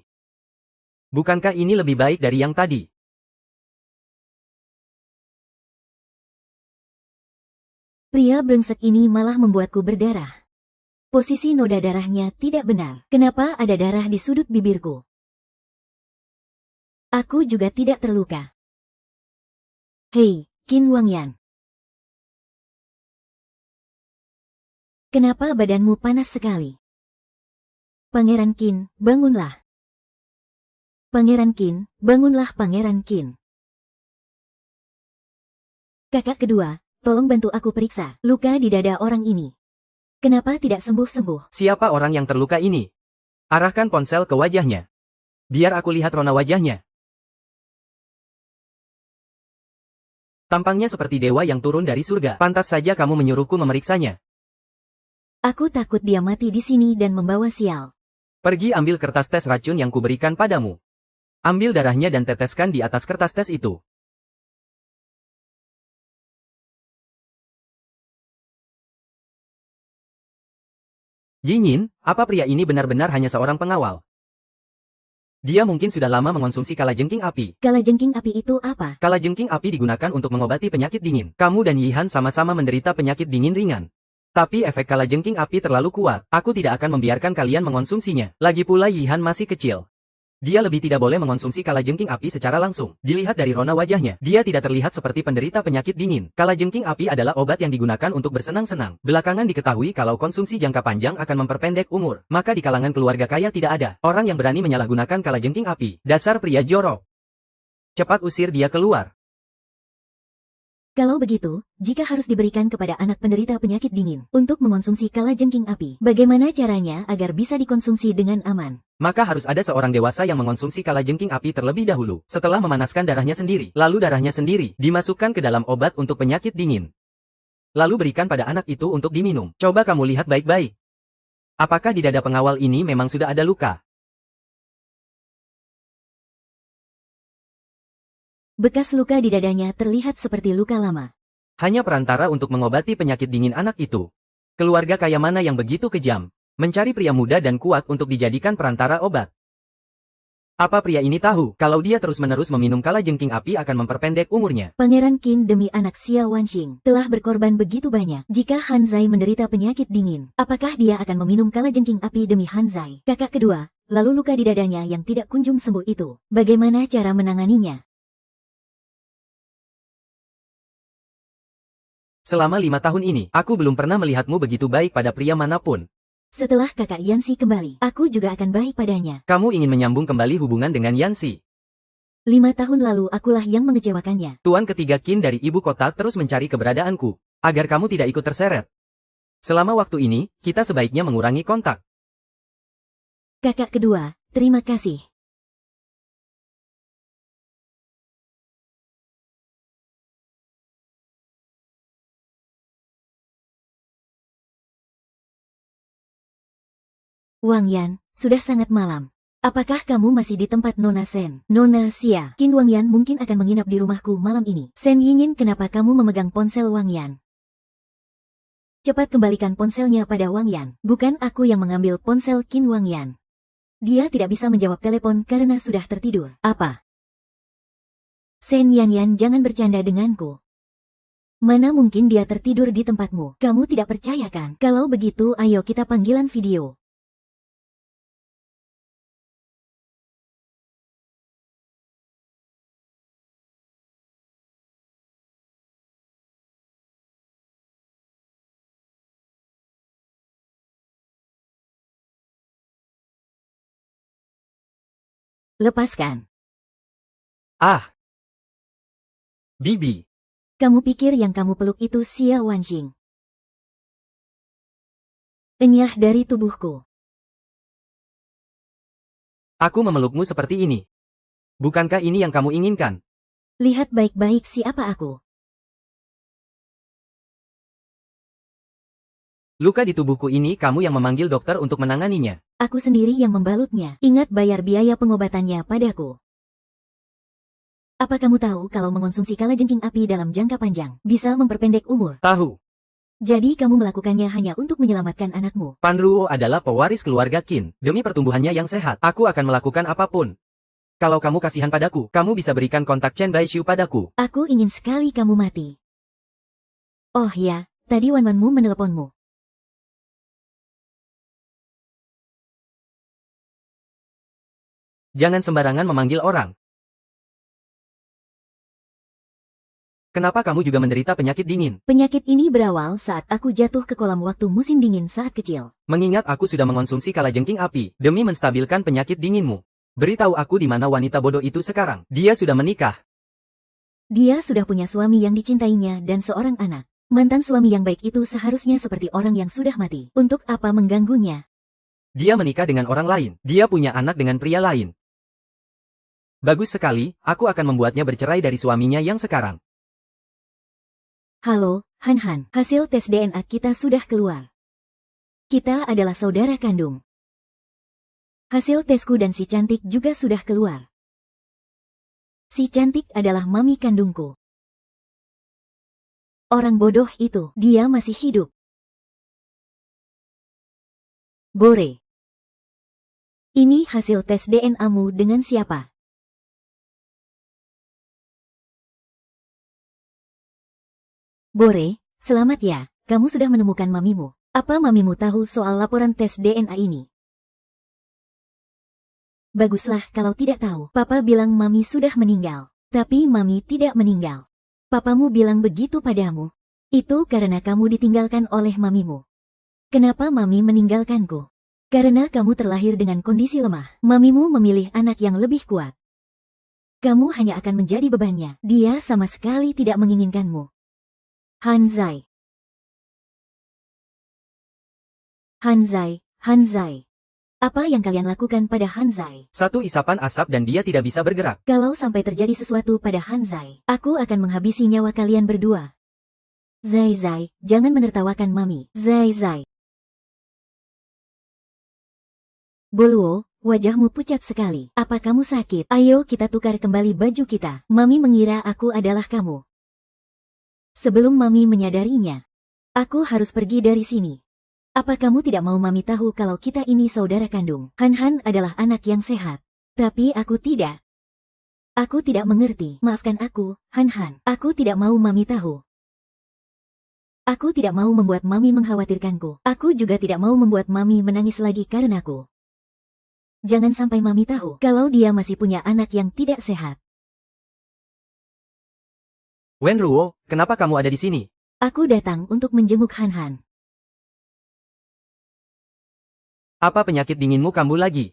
Bukankah ini lebih baik dari yang tadi? Pria brengsek ini malah membuatku berdarah. Posisi noda darahnya tidak benar. Kenapa ada darah di sudut bibirku? Aku juga tidak terluka. Hei, Qin Wangyan. Kenapa badanmu panas sekali? Pangeran Qin, bangunlah. Pangeran Qin, bangunlah Pangeran Qin. Kakak kedua, tolong bantu aku periksa luka di dada orang ini. Kenapa tidak sembuh-sembuh? Siapa orang yang terluka ini? Arahkan ponsel ke wajahnya. Biar aku lihat rona wajahnya. Tampangnya seperti dewa yang turun dari surga. Pantas saja kamu menyuruhku memeriksanya. Aku takut dia mati di sini dan membawa sial. Pergi ambil kertas tes racun yang kuberikan padamu. Ambil darahnya dan teteskan di atas kertas tes itu. Yinyin, apa pria ini benar-benar hanya seorang pengawal? Dia mungkin sudah lama mengonsumsi kalajengking api. Kalajengking api itu apa? Kalajengking api digunakan untuk mengobati penyakit dingin. Kamu dan Yihan sama-sama menderita penyakit dingin ringan. Tapi efek kalajengking api terlalu kuat. Aku tidak akan membiarkan kalian mengonsumsinya. Lagi pula Yihan masih kecil. Dia lebih tidak boleh mengonsumsi kalajengking api secara langsung. Dilihat dari rona wajahnya, dia tidak terlihat seperti penderita penyakit dingin. Kalajengking api adalah obat yang digunakan untuk bersenang-senang. Belakangan diketahui kalau konsumsi jangka panjang akan memperpendek umur. Maka di kalangan keluarga kaya tidak ada orang yang berani menyalahgunakan kalajengking api. Dasar pria jorok. Cepat usir dia keluar. Kalau begitu, jika harus diberikan kepada anak penderita penyakit dingin untuk mengonsumsi kalajengking api, bagaimana caranya agar bisa dikonsumsi dengan aman? Maka harus ada seorang dewasa yang mengonsumsi kalajengking api terlebih dahulu, setelah memanaskan darahnya sendiri, lalu darahnya sendiri dimasukkan ke dalam obat untuk penyakit dingin. Lalu berikan pada anak itu untuk diminum. Coba kamu lihat baik-baik. Apakah di dada pengawal ini memang sudah ada luka? Bekas luka di dadanya terlihat seperti luka lama. Hanya perantara untuk mengobati penyakit dingin anak itu. Keluarga kaya mana yang begitu kejam? Mencari pria muda dan kuat untuk dijadikan perantara obat. Apa pria ini tahu kalau dia terus-menerus meminum kalajengking api akan memperpendek umurnya? Pangeran Qin demi anak Xia Wanxing telah berkorban begitu banyak. Jika Han Zai menderita penyakit dingin, apakah dia akan meminum kalajengking api demi Han Zai? Kakak kedua, lalu luka di dadanya yang tidak kunjung sembuh itu, bagaimana cara menanganinya? Selama 5 tahun ini, aku belum pernah melihatmu begitu baik pada pria manapun. Setelah kakak Yanxi kembali, aku juga akan baik padanya. Kamu ingin menyambung kembali hubungan dengan Yanxi. 5 tahun lalu akulah yang mengecewakannya. Tuan ketiga Qin dari ibu kota terus mencari keberadaanku, agar kamu tidak ikut terseret. Selama waktu ini, kita sebaiknya mengurangi kontak. Kakak kedua, terima kasih. Wang Yan, sudah sangat malam. Apakah kamu masih di tempat Nona Sen? Nona Xia, Qin Wang Yan mungkin akan menginap di rumahku malam ini. Sen Yinyin, kenapa kamu memegang ponsel Wang Yan? Cepat kembalikan ponselnya pada Wang Yan. Bukan aku yang mengambil ponsel Qin Wang Yan. Dia tidak bisa menjawab telepon karena sudah tertidur. Apa? Sen Yan, jangan bercanda denganku. Mana mungkin dia tertidur di tempatmu? Kamu tidak percaya kan? Kalau begitu ayo kita panggilan video. Lepaskan. Ah! Bibi. Kamu pikir yang kamu peluk itu Xia Wanxing? Enyah dari tubuhku. Aku memelukmu seperti ini. Bukankah ini yang kamu inginkan? Lihat baik-baik siapa aku. Luka di tubuhku ini kamu yang memanggil dokter untuk menanganinya. Aku sendiri yang membalutnya. Ingat bayar biaya pengobatannya padaku. Apa kamu tahu kalau mengonsumsi kalajengking api dalam jangka panjang bisa memperpendek umur? Tahu. Jadi kamu melakukannya hanya untuk menyelamatkan anakmu. Pan Ruo adalah pewaris keluarga Qin. Demi pertumbuhannya yang sehat, aku akan melakukan apapun. Kalau kamu kasihan padaku, kamu bisa berikan kontak Chen Baishu padaku. Aku ingin sekali kamu mati. Oh ya, tadi Wanwanmu meneleponmu. Jangan sembarangan memanggil orang. Kenapa kamu juga menderita penyakit dingin? Penyakit ini berawal saat aku jatuh ke kolam waktu musim dingin saat kecil. Mengingat aku sudah mengonsumsi kalajengking api, demi menstabilkan penyakit dinginmu. Beritahu aku di mana wanita bodoh itu sekarang. Dia sudah menikah. Dia sudah punya suami yang dicintainya dan seorang anak. Mantan suami yang baik itu seharusnya seperti orang yang sudah mati. Untuk apa mengganggunya? Dia menikah dengan orang lain. Dia punya anak dengan pria lain. Bagus sekali, aku akan membuatnya bercerai dari suaminya yang sekarang. Halo, Han, hasil tes DNA kita sudah keluar. Kita adalah saudara kandung. Hasil tesku dan si cantik juga sudah keluar. Si cantik adalah mami kandungku. Orang bodoh itu, dia masih hidup. Bore. Ini hasil tes DNA-mu dengan siapa? Bore, selamat ya, kamu sudah menemukan mamimu. Apa mamimu tahu soal laporan tes DNA ini? Baguslah kalau tidak tahu. Papa bilang mami sudah meninggal. Tapi mami tidak meninggal. Papamu bilang begitu padamu. Itu karena kamu ditinggalkan oleh mamimu. Kenapa mami meninggalkanku? Karena kamu terlahir dengan kondisi lemah. Mamimu memilih anak yang lebih kuat. Kamu hanya akan menjadi bebannya. Dia sama sekali tidak menginginkanmu. Hanzai. Hanzai. Apa yang kalian lakukan pada Hanzai? Satu isapan asap dan dia tidak bisa bergerak. Kalau sampai terjadi sesuatu pada Hanzai, aku akan menghabisi nyawa kalian berdua. Zai, jangan menertawakan mami. Zai. Boluo, wajahmu pucat sekali. Apa kamu sakit? Ayo kita tukar kembali baju kita. Mami mengira aku adalah kamu. Sebelum mami menyadarinya, aku harus pergi dari sini. Apa kamu tidak mau mami tahu kalau kita ini saudara kandung? Han adalah anak yang sehat. Tapi aku tidak. Aku tidak mengerti. Maafkan aku, Han. Aku tidak mau mami tahu. Aku tidak mau membuat mami mengkhawatirkanku. Aku juga tidak mau membuat mami menangis lagi karenaku. Jangan sampai mami tahu kalau dia masih punya anak yang tidak sehat. Wenruo, kenapa kamu ada di sini? Aku datang untuk menjenguk Han. Apa penyakit dinginmu kambuh lagi?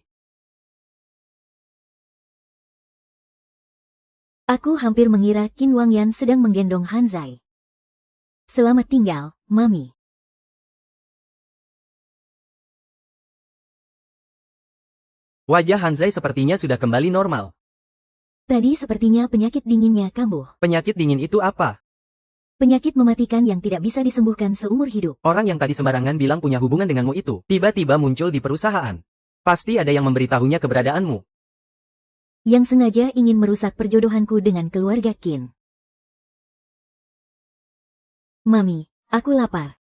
Aku hampir mengira Qin Wangyan sedang menggendong Hanzai. Selamat tinggal, mami. Wajah Hanzai sepertinya sudah kembali normal. Tadi sepertinya penyakit dinginnya kambuh. Penyakit dingin itu apa? Penyakit mematikan yang tidak bisa disembuhkan seumur hidup. Orang yang tadi sembarangan bilang punya hubungan denganmu itu, tiba-tiba muncul di perusahaan. Pasti ada yang memberitahunya keberadaanmu. Yang sengaja ingin merusak perjodohanku dengan keluarga Qin. Mami, aku lapar.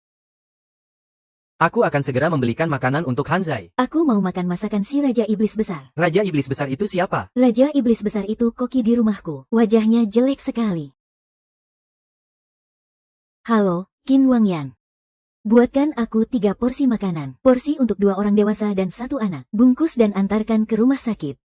Aku akan segera membelikan makanan untuk Hanzai. Aku mau makan masakan si Raja Iblis Besar. Raja Iblis Besar itu siapa? Raja Iblis Besar itu koki di rumahku. Wajahnya jelek sekali. Halo, Qin Wangyan. Buatkan aku 3 porsi makanan. Porsi untuk 2 orang dewasa dan 1 anak. Bungkus dan antarkan ke rumah sakit.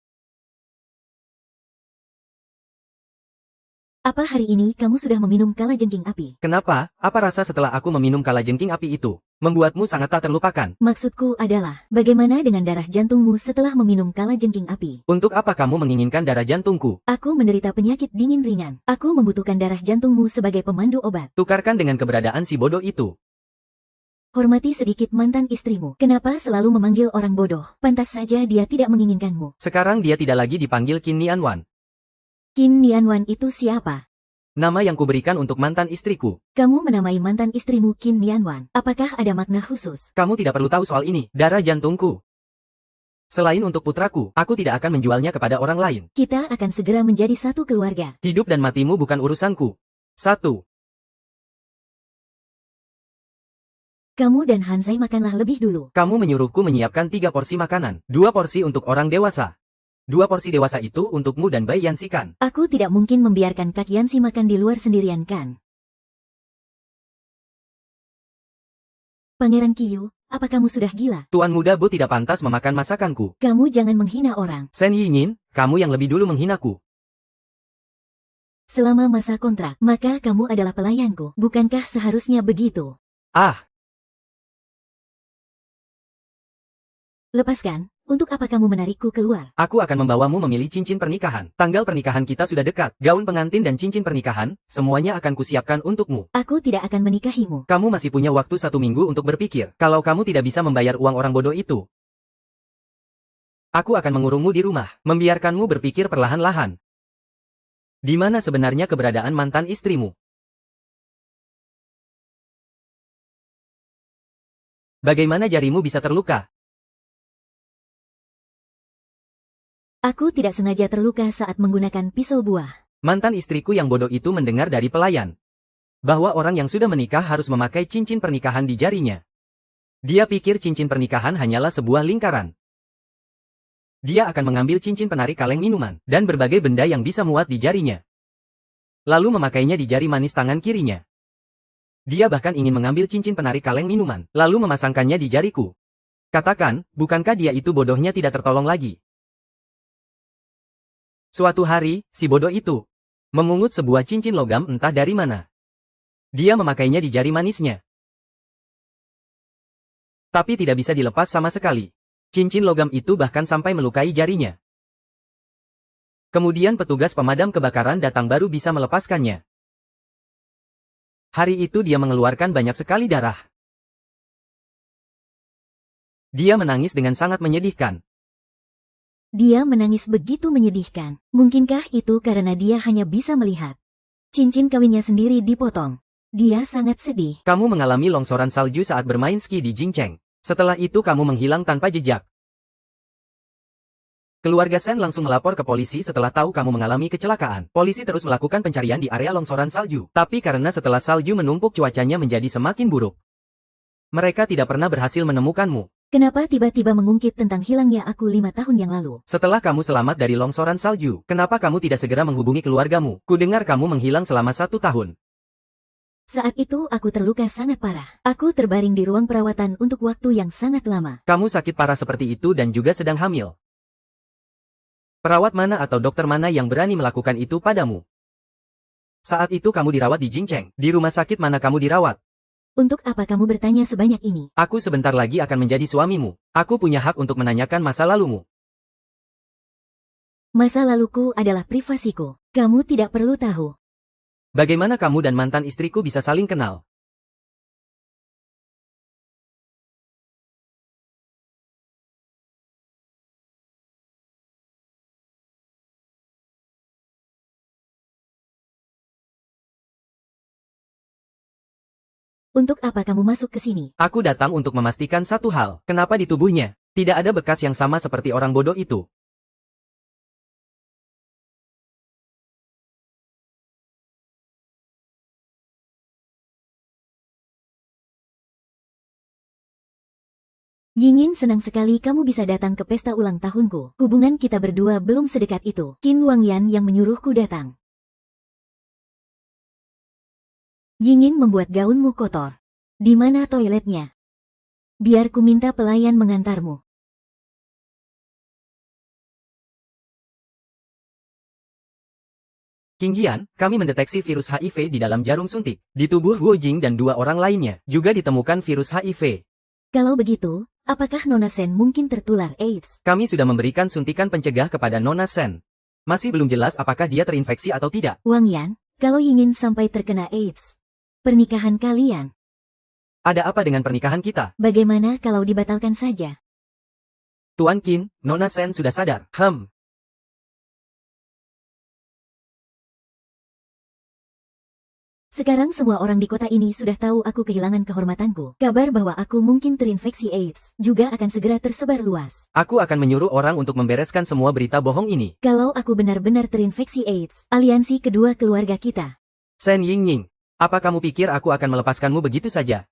Apa hari ini kamu sudah meminum kalajengking api? Kenapa? Apa rasa setelah aku meminum kalajengking api itu membuatmu sangat tak terlupakan? Maksudku adalah, bagaimana dengan darah jantungmu setelah meminum kalajengking api? Untuk apa kamu menginginkan darah jantungku? Aku menderita penyakit dingin ringan. Aku membutuhkan darah jantungmu sebagai pemandu obat. Tukarkan dengan keberadaan si bodoh itu. Hormati sedikit mantan istrimu. Kenapa selalu memanggil orang bodoh? Pantas saja dia tidak menginginkanmu. Sekarang dia tidak lagi dipanggil Qin Nianwan. Qin Nianwan itu siapa? Nama yang kuberikan untuk mantan istriku. Kamu menamai mantan istrimu Qin Nianwan. Apakah ada makna khusus? Kamu tidak perlu tahu soal ini. Darah jantungku. Selain untuk putraku, aku tidak akan menjualnya kepada orang lain. Kita akan segera menjadi satu keluarga. Hidup dan matimu bukan urusanku. 1. Kamu dan Hanzai makanlah lebih dulu. Kamu menyuruhku menyiapkan 3 porsi makanan. 2 porsi untuk orang dewasa. 2 porsi dewasa itu untukmu dan Bai Yansikan. Aku tidak mungkin membiarkan Kak Yansi makan di luar sendirian kan? Pangeran Qiyu, apa kamu sudah gila? Tuan muda Bu tidak pantas memakan masakanku. Kamu jangan menghina orang. Sen Yinyin, kamu yang lebih dulu menghinaku. Selama masa kontrak, maka kamu adalah pelayanku. Bukankah seharusnya begitu? Ah, Lepaskan, untuk apa kamu menarikku keluar? aku akan membawamu memilih cincin pernikahan. Tanggal pernikahan kita sudah dekat. Gaun pengantin dan cincin pernikahan, semuanya akan kusiapkan untukmu. Aku tidak akan menikahimu. Kamu masih punya waktu 1 minggu untuk berpikir. Kalau kamu tidak bisa membayar uang orang bodoh itu, aku akan mengurungmu di rumah, membiarkanmu berpikir perlahan-lahan. Di mana sebenarnya keberadaan mantan istrimu? Bagaimana jarimu bisa terluka? Aku tidak sengaja terluka saat menggunakan pisau buah. Mantan istriku yang bodoh itu mendengar dari pelayan bahwa orang yang sudah menikah harus memakai cincin pernikahan di jarinya. Dia pikir cincin pernikahan hanyalah sebuah lingkaran. Dia akan mengambil cincin penarik kaleng minuman dan berbagai benda yang bisa muat di jarinya, lalu memakainya di jari manis tangan kirinya. Dia bahkan ingin mengambil cincin penarik kaleng minuman, lalu memasangkannya di jariku. Katakan, bukankah dia itu bodohnya tidak tertolong lagi? Suatu hari, si bodoh itu memungut sebuah cincin logam entah dari mana. Dia memakainya di jari manisnya, tapi tidak bisa dilepas sama sekali. Cincin logam itu bahkan sampai melukai jarinya. Kemudian petugas pemadam kebakaran datang baru bisa melepaskannya. Hari itu dia mengeluarkan banyak sekali darah. Dia menangis dengan sangat menyedihkan. Dia menangis begitu menyedihkan. Mungkinkah itu karena dia hanya bisa melihat cincin kawinnya sendiri dipotong? Dia sangat sedih. Kamu mengalami longsoran salju saat bermain ski di Jingcheng. Setelah itu kamu menghilang tanpa jejak. Keluarga Sen langsung melapor ke polisi setelah tahu kamu mengalami kecelakaan. Polisi terus melakukan pencarian di area longsoran salju. Tapi karena setelah salju menumpuk cuacanya menjadi semakin buruk, mereka tidak pernah berhasil menemukanmu. Kenapa tiba-tiba mengungkit tentang hilangnya aku 5 tahun yang lalu? Setelah kamu selamat dari longsoran salju, kenapa kamu tidak segera menghubungi keluargamu? Kudengar kamu menghilang selama 1 tahun. Saat itu aku terluka sangat parah. Aku terbaring di ruang perawatan untuk waktu yang sangat lama. Kamu sakit parah seperti itu dan juga sedang hamil. Perawat mana atau dokter mana yang berani melakukan itu padamu? Saat itu kamu dirawat di Jingcheng. Di rumah sakit mana kamu dirawat? Untuk apa kamu bertanya sebanyak ini? Aku sebentar lagi akan menjadi suamimu. Aku punya hak untuk menanyakan masa lalumu. Masa laluku adalah privasiku. Kamu tidak perlu tahu. Bagaimana kamu dan mantan istriku bisa saling kenal? Untuk apa kamu masuk ke sini? Aku datang untuk memastikan satu hal. Kenapa di tubuhnya tidak ada bekas yang sama seperti orang bodoh itu? Yingin senang sekali kamu bisa datang ke pesta ulang tahunku. Hubungan kita berdua belum sedekat itu. Qin Wangyan yang menyuruhku datang. Yingin membuat gaunmu kotor. Di mana toiletnya? Biar ku minta pelayan mengantarmu. Qingyan, kami mendeteksi virus HIV di dalam jarum suntik. Di tubuh Guo Jing dan 2 orang lainnya juga ditemukan virus HIV. Kalau begitu, apakah Nona Sen mungkin tertular AIDS? Kami sudah memberikan suntikan pencegah kepada Nona Sen. Masih belum jelas apakah dia terinfeksi atau tidak. Wang Yan, kalau Yingin sampai terkena AIDS, pernikahan kalian, Ada apa dengan pernikahan kita? bagaimana kalau dibatalkan saja? Tuan Qin, Nona Sen sudah sadar. Sekarang semua orang di kota ini sudah tahu aku kehilangan kehormatanku. Kabar bahwa aku mungkin terinfeksi AIDS juga akan segera tersebar luas. Aku akan menyuruh orang untuk membereskan semua berita bohong ini. Kalau aku benar-benar terinfeksi AIDS, aliansi kedua keluarga kita. Sen Yingying, apa kamu pikir aku akan melepaskanmu begitu saja?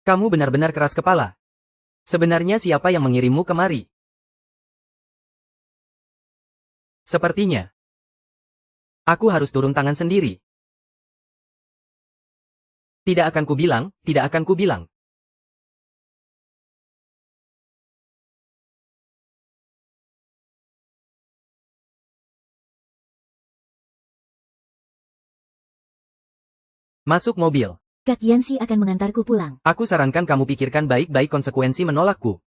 Kamu benar-benar keras kepala. Sebenarnya siapa yang mengirimmu kemari? Sepertinya aku harus turun tangan sendiri. Tidak akan kubilang, tidak akan kubilang. Masuk mobil. Kak Yanxi akan mengantarku pulang. Aku sarankan kamu pikirkan baik-baik konsekuensi menolakku.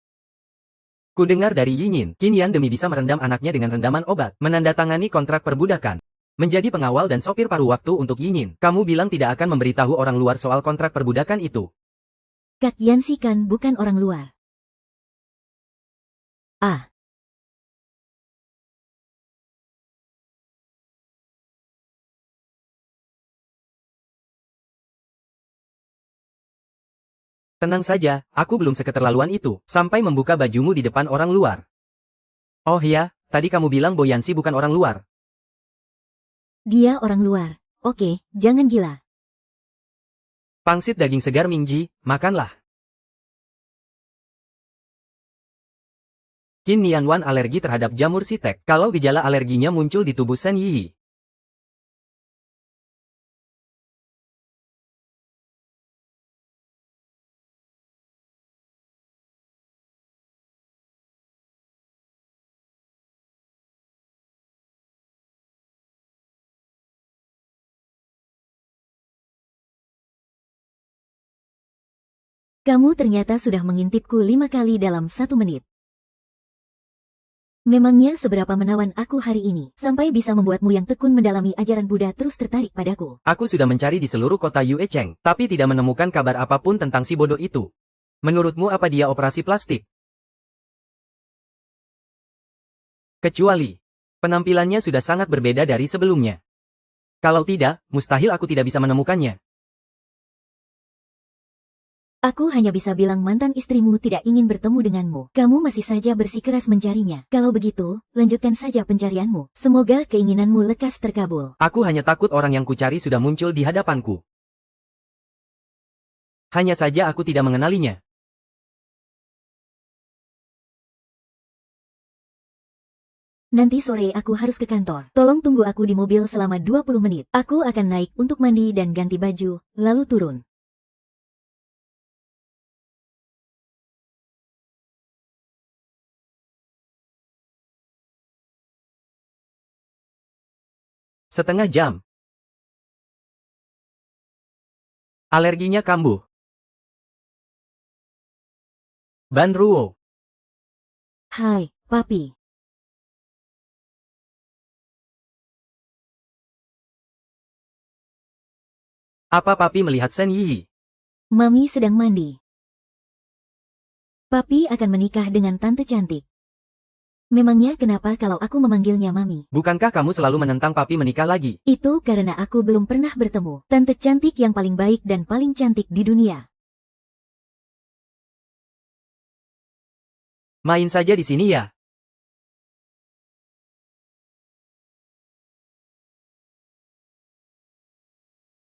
Ku dengar dari Yinyin, Qin Yan demi bisa merendam anaknya dengan rendaman obat, menandatangani kontrak perbudakan. Menjadi pengawal dan sopir paruh waktu untuk Yinyin. Kamu bilang tidak akan memberitahu orang luar soal kontrak perbudakan itu. Kak Yanxi kan bukan orang luar. Ah. Tenang saja, aku belum seketerlaluan itu, sampai membuka bajumu di depan orang luar. Oh ya, tadi kamu bilang Boyansi bukan orang luar. Dia orang luar. Oke, jangan gila. Pangsit daging segar Mingji, makanlah. Qin Nianwan alergi terhadap jamur sitek. Kalau gejala alerginya muncul di tubuh Shen Yi. Kamu ternyata sudah mengintipku 5 kali dalam 1 menit. Memangnya seberapa menawan aku hari ini, sampai bisa membuatmu yang tekun mendalami ajaran Buddha terus tertarik padaku. Aku sudah mencari di seluruh kota Yuecheng, tapi tidak menemukan kabar apapun tentang si bodoh itu. Menurutmu apa dia operasi plastik? Kecuali, penampilannya sudah sangat berbeda dari sebelumnya. Kalau tidak, mustahil aku tidak bisa menemukannya. Aku hanya bisa bilang mantan istrimu tidak ingin bertemu denganmu. Kamu masih saja bersikeras mencarinya. Kalau begitu, lanjutkan saja pencarianmu. Semoga keinginanmu lekas terkabul. Aku hanya takut orang yang kucari sudah muncul di hadapanku. Hanya saja aku tidak mengenalinya. Nanti sore aku harus ke kantor. Tolong tunggu aku di mobil selama 20 menit. Aku akan naik untuk mandi dan ganti baju, lalu turun. Setengah jam. Alerginya kambuh. Ban Ruo. Hai, Papi. Apa Papi melihat Shen Yi? Mami sedang mandi. Papi akan menikah dengan tante cantik. Memangnya kenapa kalau aku memanggilnya Mami? Bukankah kamu selalu menentang Papi menikah lagi? Itu karena aku belum pernah bertemu tante cantik yang paling baik dan paling cantik di dunia. Main saja di sini ya.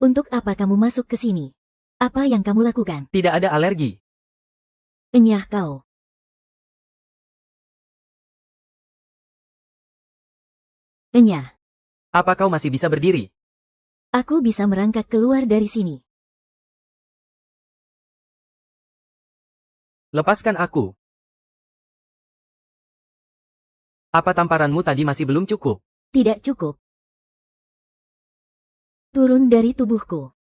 Untuk apa kamu masuk ke sini? Apa yang kamu lakukan? Tidak ada alergi. Enyah kau. Enyah. Apa kau masih bisa berdiri? Aku bisa merangkak keluar dari sini. Lepaskan aku. Apa tamparanmu tadi masih belum cukup? Tidak cukup. Turun dari tubuhku.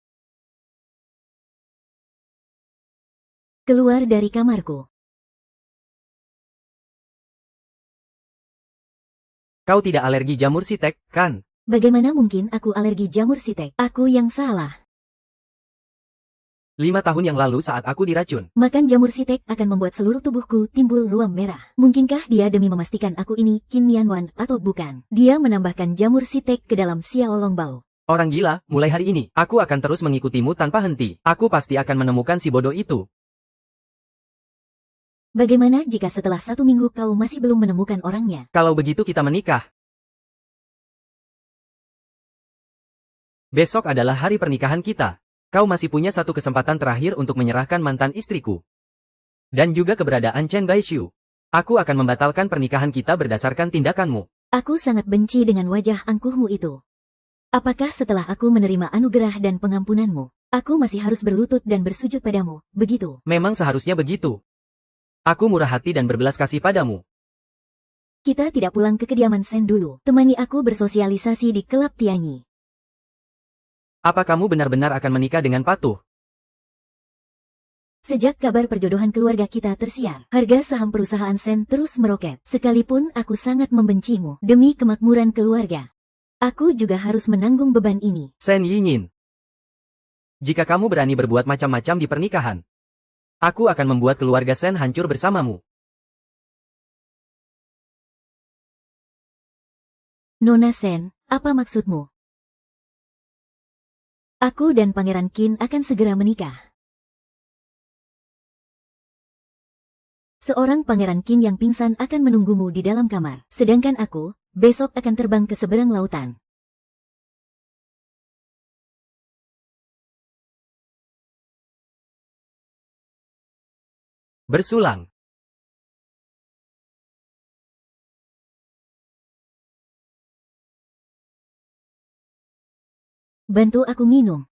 Keluar dari kamarku. Kau tidak alergi jamur sitek, kan? Bagaimana mungkin aku alergi jamur sitek? Aku yang salah. 5 tahun yang lalu saat aku diracun. Makan jamur sitek akan membuat seluruh tubuhku timbul ruam merah. Mungkinkah dia demi memastikan aku ini Qin Nianwan atau bukan? Dia menambahkan jamur sitek ke dalam Xiao Longbao. Orang gila, mulai hari ini, aku akan terus mengikutimu tanpa henti. Aku pasti akan menemukan si bodoh itu. Bagaimana jika setelah 1 minggu kau masih belum menemukan orangnya? Kalau begitu kita menikah. Besok adalah hari pernikahan kita. Kau masih punya satu kesempatan terakhir untuk menyerahkan mantan istriku. Dan juga keberadaan Chen Baishu. Aku akan membatalkan pernikahan kita berdasarkan tindakanmu. Aku sangat benci dengan wajah angkuhmu itu. Apakah setelah aku menerima anugerah dan pengampunanmu, aku masih harus berlutut dan bersujud padamu, begitu? Memang seharusnya begitu. Aku murah hati dan berbelas kasih padamu. Kita tidak pulang ke kediaman Sen dulu. Temani aku bersosialisasi di klub Tianyi. Apa kamu benar-benar akan menikah dengan Patuh? Sejak kabar perjodohan keluarga kita tersiar, harga saham perusahaan Sen terus meroket. Sekalipun aku sangat membencimu, demi kemakmuran keluarga, aku juga harus menanggung beban ini. Sen Yinyin. Jika kamu berani berbuat macam-macam di pernikahan, aku akan membuat keluarga Sen hancur bersamamu. Nona Sen, apa maksudmu? Aku dan Pangeran Qin akan segera menikah. Seorang Pangeran Qin yang pingsan akan menunggumu di dalam kamar, sedangkan aku, besok akan terbang ke seberang lautan. Bersulang. Bantu aku minum.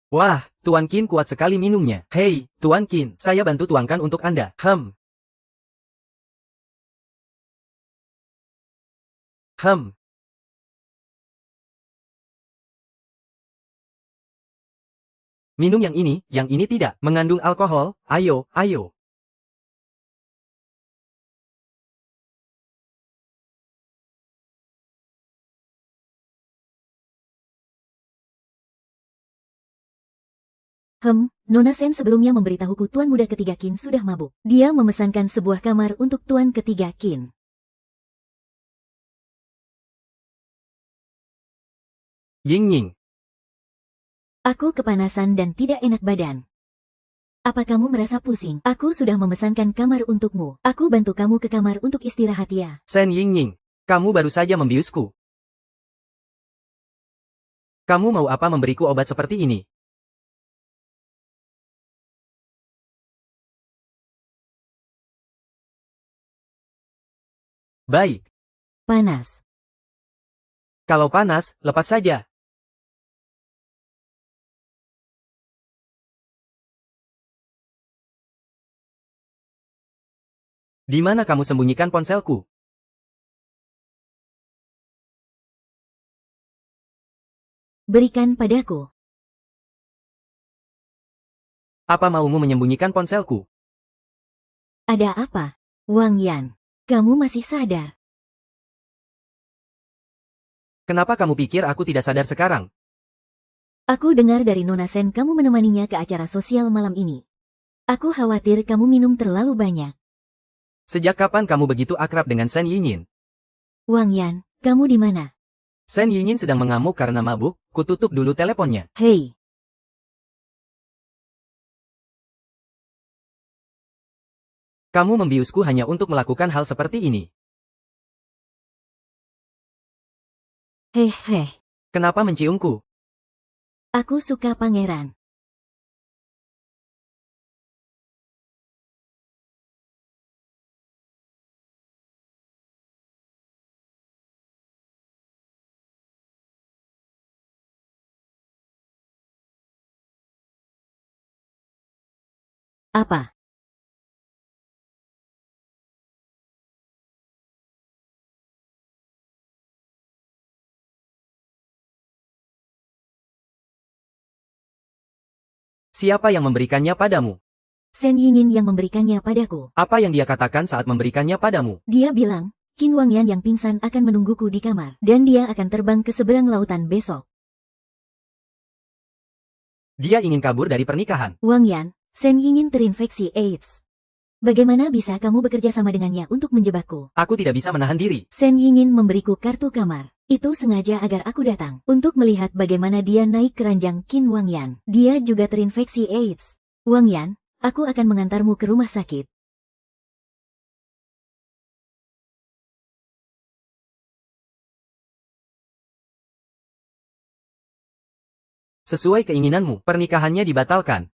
Wah, Tuan Qin kuat sekali minumnya. Hei, Tuan Qin, saya bantu tuangkan untuk Anda. Minum yang ini tidak mengandung alkohol. Ayo, ayo. Nona Sen sebelumnya memberitahuku Tuan Muda Ketiga Qin sudah mabuk. Dia memesankan sebuah kamar untuk Tuan Ketiga Qin. Ying-ying. Aku kepanasan dan tidak enak badan. Apa kamu merasa pusing? Aku sudah memesankan kamar untukmu. Aku bantu kamu ke kamar untuk istirahat ya. Sen Ying-ying, kamu baru saja membiusku. Kamu mau apa memberiku obat seperti ini? Baik. Panas. Kalau panas, lepas saja. Di mana kamu sembunyikan ponselku? Berikan padaku. Apa maumu menyembunyikan ponselku? Ada apa? Wang Yan, kamu masih sadar? Kenapa kamu pikir aku tidak sadar sekarang? Aku dengar dari Nona Sen kamu menemaninya ke acara sosial malam ini. Aku khawatir kamu minum terlalu banyak. Sejak kapan kamu begitu akrab dengan Sen Yinyin? Wang Yan, kamu di mana? Sen Yinyin sedang mengamuk karena mabuk, kututup dulu teleponnya. Hei. Kamu membiusku hanya untuk melakukan hal seperti ini. Hehe. Kenapa menciumku? Aku suka pangeran. Apa? Siapa yang memberikannya padamu? Sen Yinyin yang memberikannya padaku. Apa yang dia katakan saat memberikannya padamu? Dia bilang, Qin Wang Yan yang pingsan akan menungguku di kamar, dan dia akan terbang ke seberang lautan besok. Dia ingin kabur dari pernikahan. Wang Yan, Sen Yinyin terinfeksi AIDS. Bagaimana bisa kamu bekerja sama dengannya untuk menjebakku? Aku tidak bisa menahan diri. Sen Yinyin memberiku kartu kamar. Itu sengaja agar aku datang, untuk melihat bagaimana dia naik ke ranjang Qin Wang Yan. Dia juga terinfeksi AIDS. Wang Yan, aku akan mengantarmu ke rumah sakit. Sesuai keinginanmu, pernikahannya dibatalkan.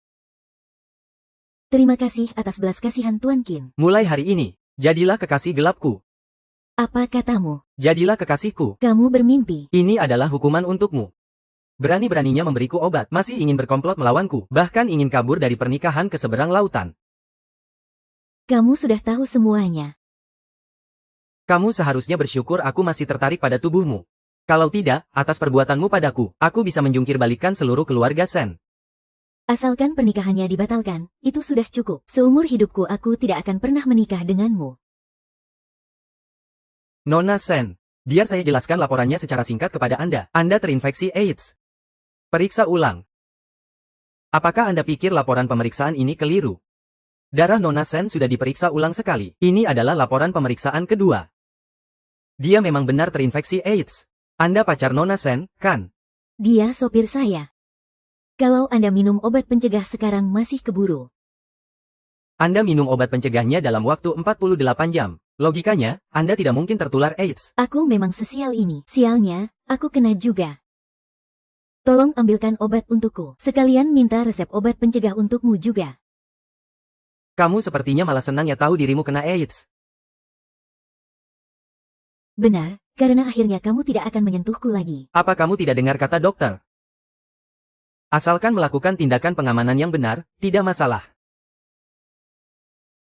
Terima kasih atas belas kasihan Tuan Qin. Mulai hari ini, jadilah kekasih gelapku. Apa katamu? Jadilah kekasihku. Kamu bermimpi. Ini adalah hukuman untukmu. Berani-beraninya memberiku obat, masih ingin berkomplot melawanku, bahkan ingin kabur dari pernikahan ke seberang lautan. Kamu sudah tahu semuanya. Kamu seharusnya bersyukur aku masih tertarik pada tubuhmu. Kalau tidak, atas perbuatanmu padaku, aku bisa menjungkir balikan seluruh keluarga Sen. Asalkan pernikahannya dibatalkan, itu sudah cukup. Seumur hidupku aku tidak akan pernah menikah denganmu. Nona Sen, biar saya jelaskan laporannya secara singkat kepada Anda. Anda terinfeksi AIDS. Periksa ulang. Apakah Anda pikir laporan pemeriksaan ini keliru? Darah Nona Sen sudah diperiksa ulang sekali. Ini adalah laporan pemeriksaan kedua. Dia memang benar terinfeksi AIDS. Anda pacar Nona Sen, kan? Dia sopir saya. Kalau Anda minum obat pencegah sekarang masih keburu. Anda minum obat pencegahnya dalam waktu 48 jam. Logikanya, Anda tidak mungkin tertular AIDS. Aku memang sesial ini. Sialnya, aku kena juga. Tolong ambilkan obat untukku. Sekalian minta resep obat pencegah untukmu juga. Kamu sepertinya malah senang ya tahu dirimu kena AIDS. Benar, karena akhirnya kamu tidak akan menyentuhku lagi. Apa kamu tidak dengar kata dokter? Asalkan melakukan tindakan pengamanan yang benar, tidak masalah.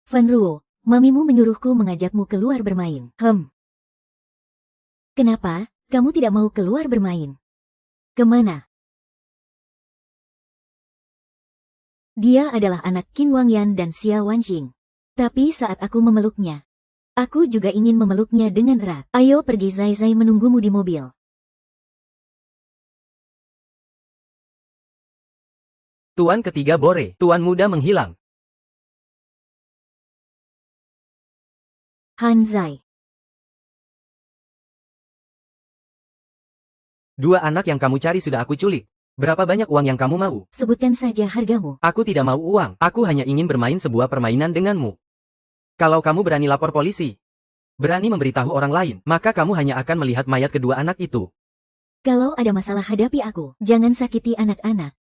Van Ruo, mamimu menyuruhku mengajakmu keluar bermain. Kenapa, kamu tidak mau keluar bermain? Kemana? Dia adalah anak Qin Wangyan dan Xia Wanqing. Tapi saat aku memeluknya, aku juga ingin memeluknya dengan erat. Ayo pergi, Zai Zai menunggumu di mobil. Tuan ketiga Bore, tuan muda menghilang. Han Zai. Dua anak yang kamu cari sudah aku culik. Berapa banyak uang yang kamu mau? Sebutkan saja hargamu. Aku tidak mau uang, aku hanya ingin bermain sebuah permainan denganmu. Kalau kamu berani lapor polisi, berani memberitahu orang lain, maka kamu hanya akan melihat mayat kedua anak itu. Kalau ada masalah hadapi aku, jangan sakiti anak-anak.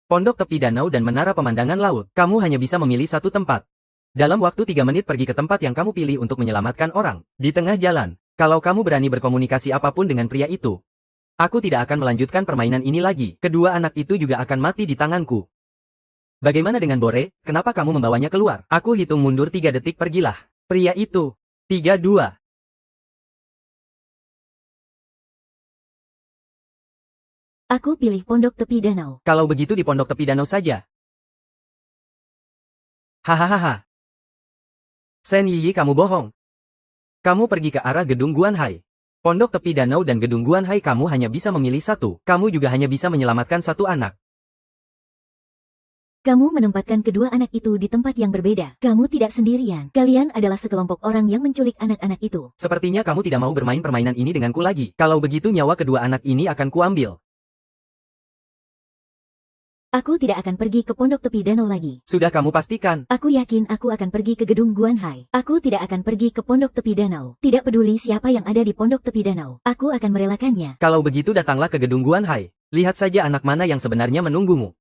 Pondok tepi danau dan menara pemandangan laut, kamu hanya bisa memilih satu tempat. Dalam waktu 3 menit pergi ke tempat yang kamu pilih untuk menyelamatkan orang. Di tengah jalan, kalau kamu berani berkomunikasi apapun dengan pria itu, aku tidak akan melanjutkan permainan ini lagi. Kedua anak itu juga akan mati di tanganku. Bagaimana dengan Bore? Kenapa kamu membawanya keluar? Aku hitung mundur 3 detik, pergilah. Pria itu. 3, 2. Aku pilih pondok tepi danau. Kalau begitu di pondok tepi danau saja. Hahaha. Sen Yi, kamu bohong. Kamu pergi ke arah gedung Guanhai. Pondok tepi danau dan gedung Guanhai, kamu hanya bisa memilih satu. Kamu juga hanya bisa menyelamatkan satu anak. Kamu menempatkan kedua anak itu di tempat yang berbeda. Kamu tidak sendirian. Kalian adalah sekelompok orang yang menculik anak-anak itu. Sepertinya kamu tidak mau bermain permainan ini denganku lagi. Kalau begitu nyawa kedua anak ini akan kuambil. Aku tidak akan pergi ke pondok tepi danau lagi. Sudah kamu pastikan. Aku yakin aku akan pergi ke gedung Guanhai. Aku tidak akan pergi ke pondok tepi danau. Tidak peduli siapa yang ada di pondok tepi danau. Aku akan merelakannya. Kalau begitu datanglah ke gedung Guanhai. Lihat saja anak mana yang sebenarnya menunggumu.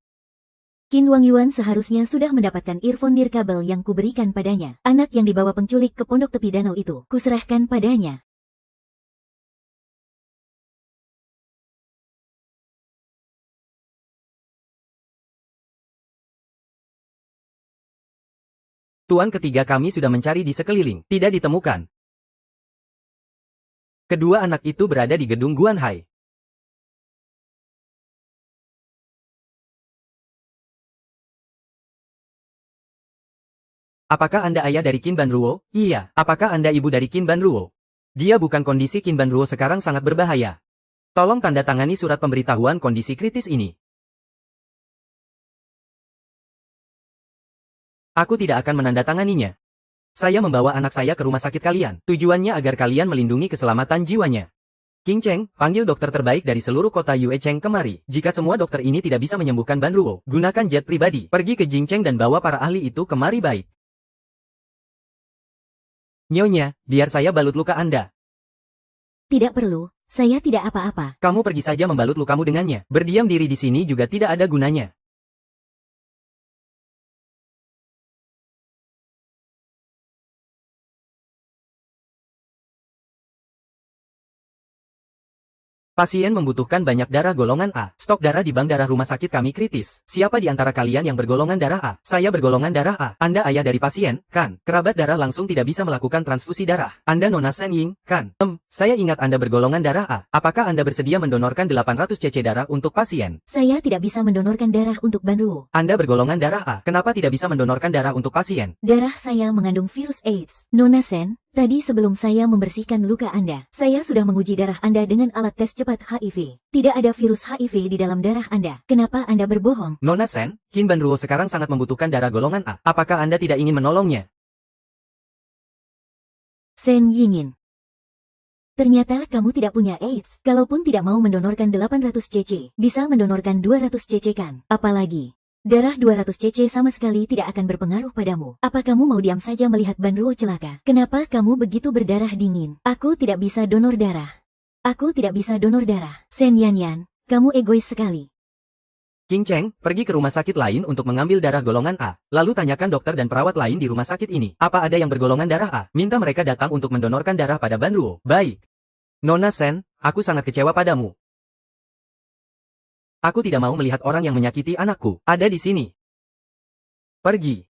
Qin Wangyuan seharusnya sudah mendapatkan earphone nirkabel yang kuberikan padanya. Anak yang dibawa penculik ke pondok tepi danau itu, kuserahkan padanya. Tuan ketiga kami sudah mencari di sekeliling, tidak ditemukan. Kedua anak itu berada di gedung Guanhai. Apakah Anda ayah dari Qin Banruo? Iya. Apakah Anda ibu dari Qin Banruo? Dia bukan. Kondisi Qin Banruo sekarang sangat berbahaya. Tolong tanda tangani surat pemberitahuan kondisi kritis ini. Aku tidak akan menandatanganinya. Saya membawa anak saya ke rumah sakit kalian. Tujuannya agar kalian melindungi keselamatan jiwanya. King Cheng, panggil dokter terbaik dari seluruh kota Yue Cheng kemari. Jika semua dokter ini tidak bisa menyembuhkan Banruo, gunakan jet pribadi. Pergi ke Jing Cheng dan bawa para ahli itu kemari baik. Nyonya, biar saya balut luka Anda. Tidak perlu, saya tidak apa-apa. Kamu pergi saja membalut lukamu dengannya. Berdiam diri di sini juga tidak ada gunanya. Pasien membutuhkan banyak darah golongan A. Stok darah di bank darah rumah sakit kami kritis. Siapa di antara kalian yang bergolongan darah A? Saya bergolongan darah A. Anda ayah dari pasien, kan? Kerabat darah langsung tidak bisa melakukan transfusi darah. Anda Nona Sen Ying, kan? Saya ingat Anda bergolongan darah A. Apakah Anda bersedia mendonorkan 800 cc darah untuk pasien? Saya tidak bisa mendonorkan darah untuk Banruo. Anda bergolongan darah A. Kenapa tidak bisa mendonorkan darah untuk pasien? Darah saya mengandung virus AIDS. Nona Sen, tadi sebelum saya membersihkan luka Anda, saya sudah menguji darah Anda dengan alat tes cepat HIV. Tidak ada virus HIV di dalam darah Anda. Kenapa Anda berbohong? Nona Sen, Qin Banruo sekarang sangat membutuhkan darah golongan A. Apakah Anda tidak ingin menolongnya? Sen Yingin. Ternyata kamu tidak punya AIDS. Kalaupun tidak mau mendonorkan 800 cc, bisa mendonorkan 200 cc kan? Apalagi, darah 200 cc sama sekali tidak akan berpengaruh padamu. Apa kamu mau diam saja melihat Banruo celaka? Kenapa kamu begitu berdarah dingin? Aku tidak bisa donor darah. Aku tidak bisa donor darah. Sen Yanyan, kamu egois sekali. King Cheng, pergi ke rumah sakit lain untuk mengambil darah golongan A. Lalu tanyakan dokter dan perawat lain di rumah sakit ini. Apa ada yang bergolongan darah A? Minta mereka datang untuk mendonorkan darah pada Banruo. Baik. Nona Sen, aku sangat kecewa padamu. Aku tidak mau melihat orang yang menyakiti anakku. Ada di sini. Pergi.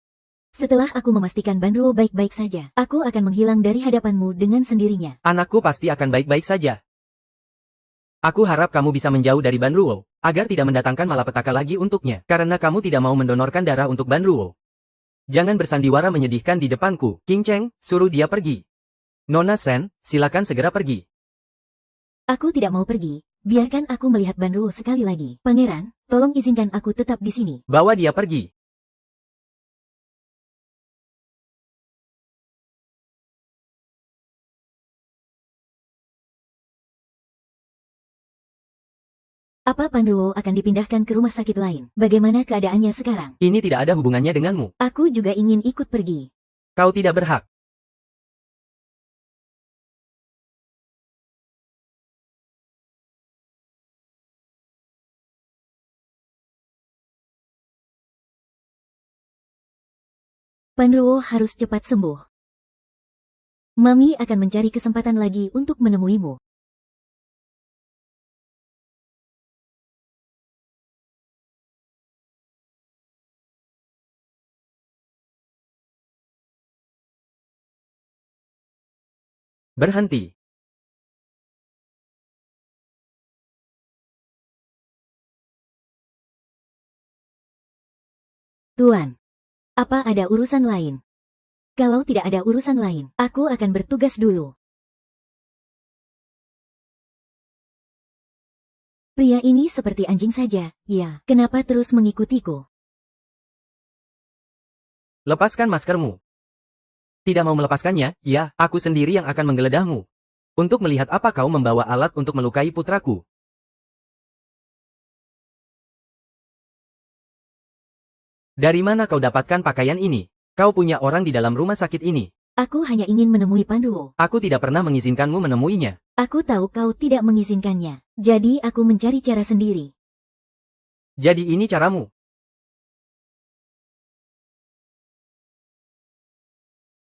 Setelah aku memastikan Banruo baik-baik saja, aku akan menghilang dari hadapanmu dengan sendirinya. Anakku pasti akan baik-baik saja. Aku harap kamu bisa menjauh dari Banruo, agar tidak mendatangkan malapetaka lagi untuknya, karena kamu tidak mau mendonorkan darah untuk Banruo. Jangan bersandiwara menyedihkan di depanku. King Cheng, suruh dia pergi. Nona Sen, silakan segera pergi. Aku tidak mau pergi, biarkan aku melihat Banruo sekali lagi. Pangeran, tolong izinkan aku tetap di sini. Bawa dia pergi. Apa Banruo akan dipindahkan ke rumah sakit lain? Bagaimana keadaannya sekarang? Ini tidak ada hubungannya denganmu. Aku juga ingin ikut pergi. Kau tidak berhak. Banruo harus cepat sembuh. Mami akan mencari kesempatan lagi untuk menemuimu. Berhenti. Tuan, apa ada urusan lain? Kalau tidak ada urusan lain, aku akan bertugas dulu. Pria ini seperti anjing saja, ya. Kenapa terus mengikutiku? Lepaskan maskermu. Tidak mau melepaskannya, ya, aku sendiri yang akan menggeledahmu. Untuk melihat apa kau membawa alat untuk melukai putraku. Dari mana kau dapatkan pakaian ini? Kau punya orang di dalam rumah sakit ini. Aku hanya ingin menemui Banruo. Aku tidak pernah mengizinkanmu menemuinya. Aku tahu kau tidak mengizinkannya. Jadi aku mencari cara sendiri. Jadi ini caramu.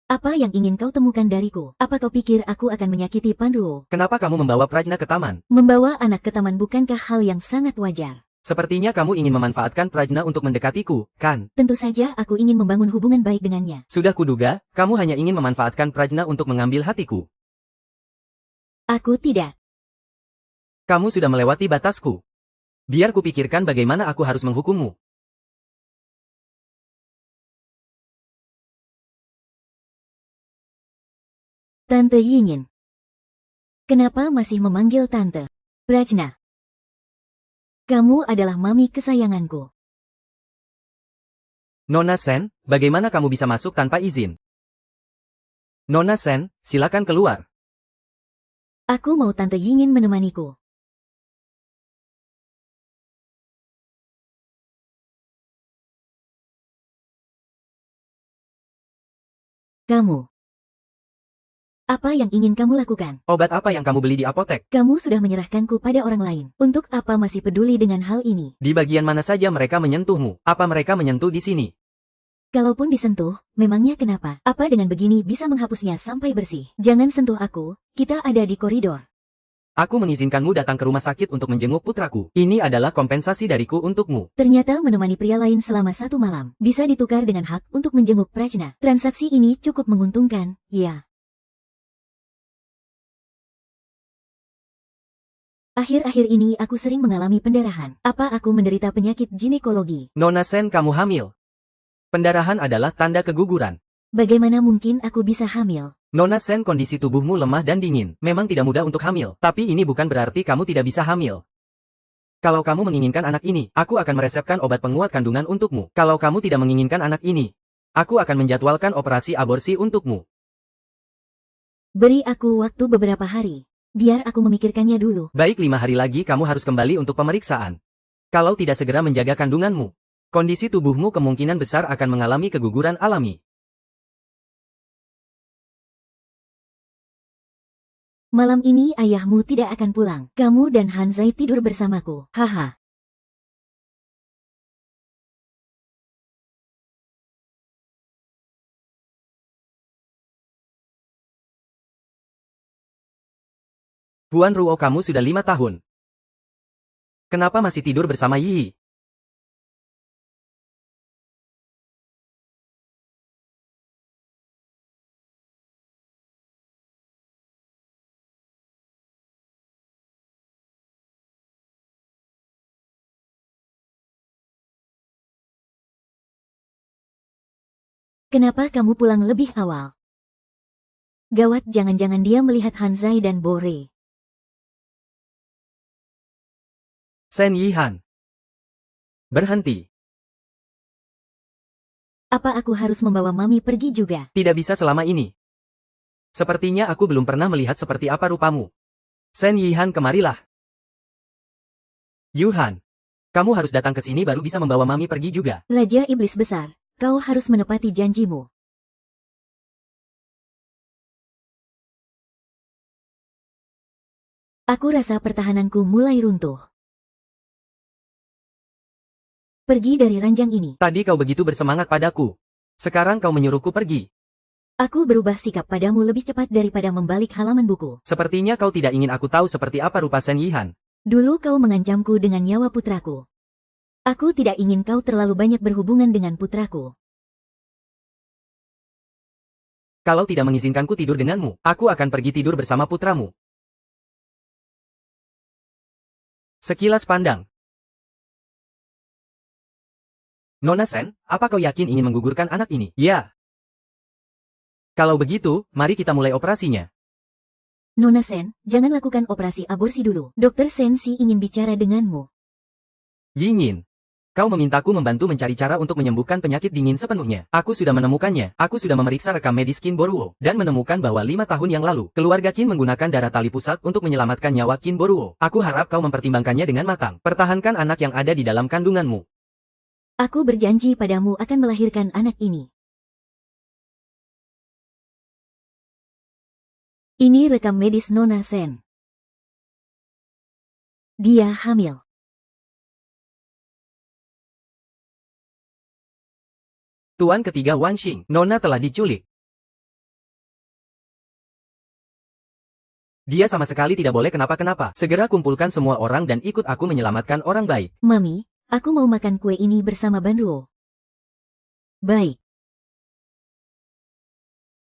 Apa yang ingin kau temukan dariku? Apa kau pikir aku akan menyakiti Banruo? Kenapa kamu membawa Prajna ke taman? Membawa anak ke taman bukankah hal yang sangat wajar? Sepertinya kamu ingin memanfaatkan Prajna untuk mendekatiku, kan? Tentu saja aku ingin membangun hubungan baik dengannya. Sudah kuduga, kamu hanya ingin memanfaatkan Prajna untuk mengambil hatiku. Aku tidak. Kamu sudah melewati batasku. Biar kupikirkan bagaimana aku harus menghukummu. Tante Yingin. Kenapa masih memanggil Tante? Prajna. Kamu adalah mami kesayanganku. Nona Sen, bagaimana kamu bisa masuk tanpa izin? Nona Sen, silakan keluar. Aku mau Tante Yingin menemaniku. Kamu. Apa yang ingin kamu lakukan? Obat apa yang kamu beli di apotek? Kamu sudah menyerahkanku pada orang lain. Untuk apa masih peduli dengan hal ini? Di bagian mana saja mereka menyentuhmu? Apa mereka menyentuh di sini? Kalaupun disentuh, memangnya kenapa? Apa dengan begini bisa menghapusnya sampai bersih? Jangan sentuh aku, kita ada di koridor. Aku mengizinkanmu datang ke rumah sakit untuk menjenguk putraku. Ini adalah kompensasi dariku untukmu. Ternyata menemani pria lain selama 1 malam bisa ditukar dengan hak untuk menjenguk Prajna. Transaksi ini cukup menguntungkan, ya. Akhir-akhir ini aku sering mengalami pendarahan. Apa aku menderita penyakit ginekologi? Nona Sen, kamu hamil. Pendarahan adalah tanda keguguran. Bagaimana mungkin aku bisa hamil? Nona Sen, kondisi tubuhmu lemah dan dingin. Memang tidak mudah untuk hamil, tapi ini bukan berarti kamu tidak bisa hamil. Kalau kamu menginginkan anak ini, aku akan meresepkan obat penguat kandungan untukmu. Kalau kamu tidak menginginkan anak ini, aku akan menjadwalkan operasi aborsi untukmu. Beri aku waktu beberapa hari. Biar aku memikirkannya dulu. Baik, 5 hari lagi kamu harus kembali untuk pemeriksaan. Kalau tidak segera menjaga kandunganmu, kondisi tubuhmu kemungkinan besar akan mengalami keguguran alami. Malam ini ayahmu tidak akan pulang. Kamu dan Hanzai tidur bersamaku. Haha. Huan Ruo, kamu sudah 5 tahun. Kenapa masih tidur bersama Yi? Kenapa kamu pulang lebih awal? Gawat, jangan-jangan dia melihat Hanzai dan Bore. Sen Yihan. Berhenti. Apa aku harus membawa Mami pergi juga? Tidak bisa selama ini. Sepertinya aku belum pernah melihat seperti apa rupamu. Sen Yihan, kemarilah. Yuhan, kamu harus datang ke sini baru bisa membawa Mami pergi juga. Raja Iblis Besar, kau harus menepati janjimu. Aku rasa pertahananku mulai runtuh. Pergi dari ranjang ini. Tadi kau begitu bersemangat padaku. Sekarang kau menyuruhku pergi. Aku berubah sikap padamu lebih cepat daripada membalik halaman buku. Sepertinya kau tidak ingin aku tahu seperti apa rupa Sen Yihan. Dulu kau mengancamku dengan nyawa putraku. Aku tidak ingin kau terlalu banyak berhubungan dengan putraku. Kalau tidak mengizinkanku tidur denganmu, aku akan pergi tidur bersama putramu. Sekilas pandang. Nona Sen, apa kau yakin ingin menggugurkan anak ini? Ya. Kalau begitu, mari kita mulai operasinya. Nona Sen, jangan lakukan operasi aborsi dulu. Dokter Sensi ingin bicara denganmu. Yingin, kau memintaku membantu mencari cara untuk menyembuhkan penyakit dingin sepenuhnya. Aku sudah menemukannya. Aku sudah memeriksa rekam medis Qin Boruo dan menemukan bahwa 5 tahun yang lalu, keluarga Qin menggunakan darah tali pusat untuk menyelamatkan nyawa Qin Boruo. Aku harap kau mempertimbangkannya dengan matang. Pertahankan anak yang ada di dalam kandunganmu. Aku berjanji padamu akan melahirkan anak ini. Ini rekam medis Nona Sen. Dia hamil. Tuan ketiga Wan Xing, Nona telah diculik. Dia sama sekali tidak boleh kenapa-kenapa. Segera kumpulkan semua orang dan ikut aku menyelamatkan orang baik. Mami, aku mau makan kue ini bersama Banruo. Baik.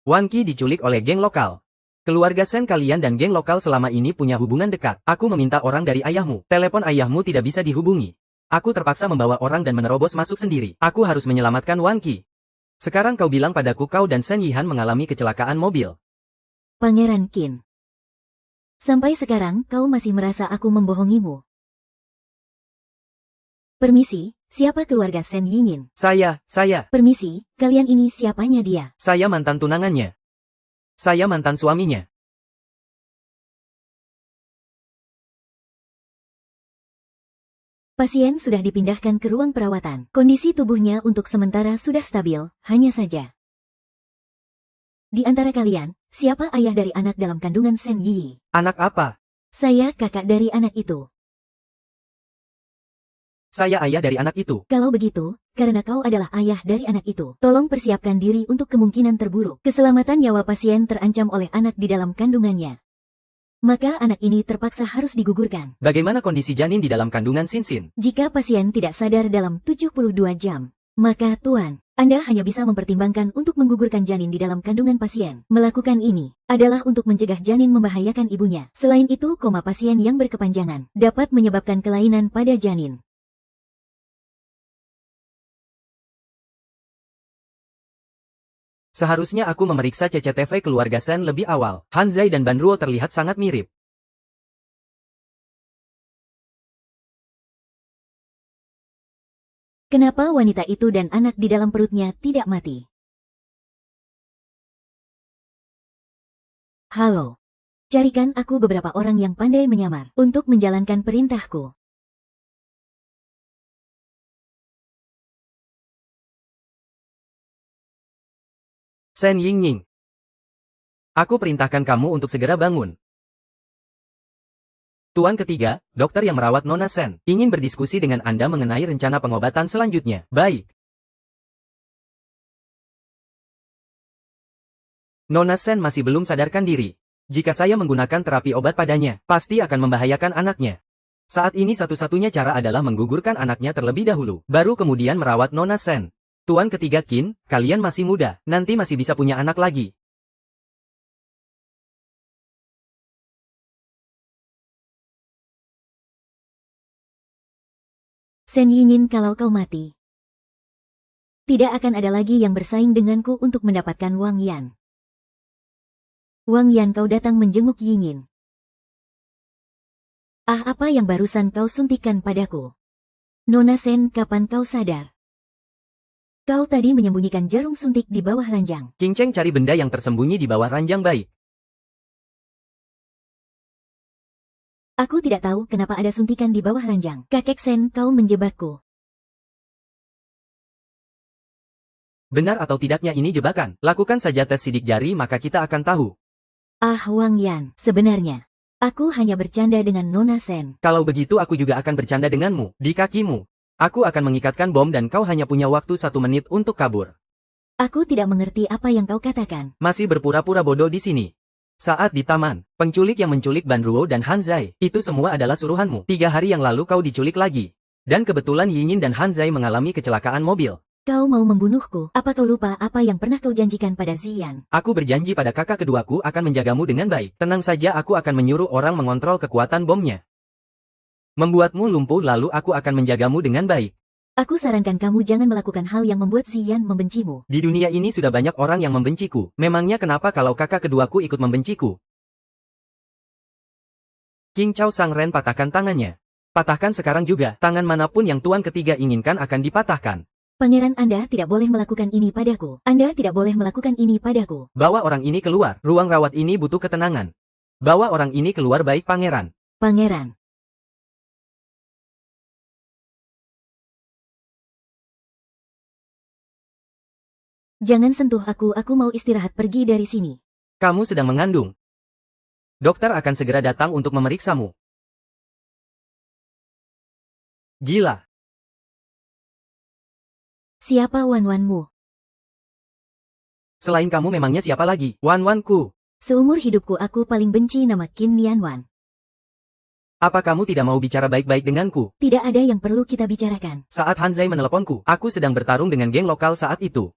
Wan Qi diculik oleh geng lokal. Keluarga Sen kalian dan geng lokal selama ini punya hubungan dekat. Aku meminta orang dari ayahmu. Telepon ayahmu tidak bisa dihubungi. Aku terpaksa membawa orang dan menerobos masuk sendiri. Aku harus menyelamatkan Wan Qi. Sekarang kau bilang padaku kau dan Sen Yihan mengalami kecelakaan mobil. Pangeran Qin. Sampai sekarang kau masih merasa aku membohongimu. Permisi, siapa keluarga Sen Yingin? Saya. Permisi, kalian ini siapanya dia? Saya mantan tunangannya. Saya mantan suaminya. Pasien sudah dipindahkan ke ruang perawatan. Kondisi tubuhnya untuk sementara sudah stabil, hanya saja. Di antara kalian, siapa ayah dari anak dalam kandungan Sen Yi? Anak apa? Saya kakak dari anak itu. Saya ayah dari anak itu. Kalau begitu, karena kau adalah ayah dari anak itu, tolong persiapkan diri untuk kemungkinan terburuk. Keselamatan nyawa pasien terancam oleh anak di dalam kandungannya. maka anak ini terpaksa harus digugurkan. Bagaimana kondisi janin di dalam kandungan Sinsin? Jika pasien tidak sadar dalam 72 jam, maka Tuan, Anda hanya bisa mempertimbangkan untuk menggugurkan janin di dalam kandungan pasien. Melakukan ini adalah untuk mencegah janin membahayakan ibunya. Selain itu, koma pasien yang berkepanjangan dapat menyebabkan kelainan pada janin. Seharusnya aku memeriksa CCTV keluarga Sen lebih awal. Han Zai dan Ban Ruo terlihat sangat mirip. Kenapa wanita itu dan anak di dalam perutnya tidak mati? Halo. Carikan aku beberapa orang yang pandai menyamar untuk menjalankan perintahku. Sen Yingying. Aku perintahkan kamu untuk segera bangun. Tuan ketiga, dokter yang merawat Nona Sen, ingin berdiskusi dengan Anda mengenai rencana pengobatan selanjutnya. Baik. Nona Sen masih belum sadarkan diri. Jika saya menggunakan terapi obat padanya, pasti akan membahayakan anaknya. Saat ini satu-satunya cara adalah menggugurkan anaknya terlebih dahulu, baru kemudian merawat Nona Sen. Tuan ketiga Qin, kalian masih muda, nanti masih bisa punya anak lagi. Sen Yingin, kalau kau mati, tidak akan ada lagi yang bersaing denganku untuk mendapatkan Wang Yan. Wang Yan, kau datang menjenguk Yingin. Ah, apa yang barusan kau suntikkan padaku? Nona Sen, kapan kau sadar? Kau tadi menyembunyikan jarum suntik di bawah ranjang. King Cheng cari benda yang tersembunyi di bawah ranjang baik. Aku tidak tahu kenapa ada suntikan di bawah ranjang. Kakek Sen, kau menjebakku. Benar atau tidaknya ini jebakan? Lakukan saja tes sidik jari maka kita akan tahu. Ah, Wang Yan, sebenarnya aku hanya bercanda dengan Nona Sen. Kalau begitu aku juga akan bercanda denganmu, di kakimu. Aku akan mengikatkan bom dan kau hanya punya waktu 1 menit untuk kabur. Aku tidak mengerti apa yang kau katakan. Masih berpura-pura bodoh di sini. Saat di taman, penculik yang menculik Ban Ruo dan Han Zai, itu semua adalah suruhanmu. 3 hari yang lalu kau diculik lagi. Dan kebetulan Yingin dan Han Zai mengalami kecelakaan mobil. Kau mau membunuhku? Apa kau lupa apa yang pernah kau janjikan pada Ziyan? Aku berjanji pada kakak keduaku akan menjagamu dengan baik. Tenang saja, aku akan menyuruh orang mengontrol kekuatan bomnya. Membuatmu lumpuh lalu aku akan menjagamu dengan baik. Aku sarankan kamu jangan melakukan hal yang membuat Ziyan membencimu. Di dunia ini sudah banyak orang yang membenciku. Memangnya kenapa kalau kakak keduaku ikut membenciku? King Chao Sang Ren patahkan tangannya. Patahkan sekarang juga, tangan manapun yang tuan ketiga inginkan akan dipatahkan. Pangeran, Anda tidak boleh melakukan ini padaku. Anda tidak boleh melakukan ini padaku. Bawa orang ini keluar, ruang rawat ini butuh ketenangan. Bawa orang ini keluar baik pangeran. Pangeran. Jangan sentuh aku mau istirahat, pergi dari sini. Kamu sedang mengandung. Dokter akan segera datang untuk memeriksamu. Gila. Siapa Wan-Wanmu? Selain kamu memangnya siapa lagi? Wan-Wanku. Seumur hidupku aku paling benci nama Qin Nianwan. Apa kamu tidak mau bicara baik-baik denganku? Tidak ada yang perlu kita bicarakan. Saat Han Zai meneleponku, aku sedang bertarung dengan geng lokal saat itu.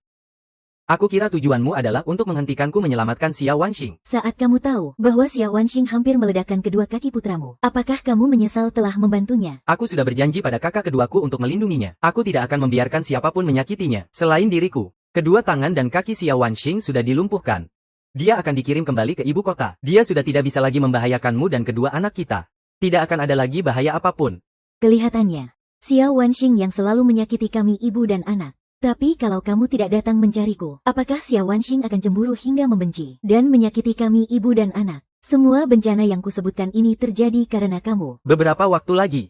Aku kira tujuanmu adalah untuk menghentikanku menyelamatkan Xia Wanxing. Saat kamu tahu bahwa Xia Wanxing hampir meledakkan kedua kaki putramu, apakah kamu menyesal telah membantunya? Aku sudah berjanji pada kakak keduaku untuk melindunginya. Aku tidak akan membiarkan siapapun menyakitinya, selain diriku. Kedua tangan dan kaki Xia Wanxing sudah dilumpuhkan. Dia akan dikirim kembali ke ibu kota. Dia sudah tidak bisa lagi membahayakanmu dan kedua anak kita. Tidak akan ada lagi bahaya apapun. Kelihatannya, Xia Wanxing yang selalu menyakiti kami ibu dan anak. Tapi kalau kamu tidak datang mencariku, apakah Xia Wanxing akan cemburu hingga membenci dan menyakiti kami ibu dan anak? Semua bencana yang kusebutkan ini terjadi karena kamu. Beberapa waktu lagi,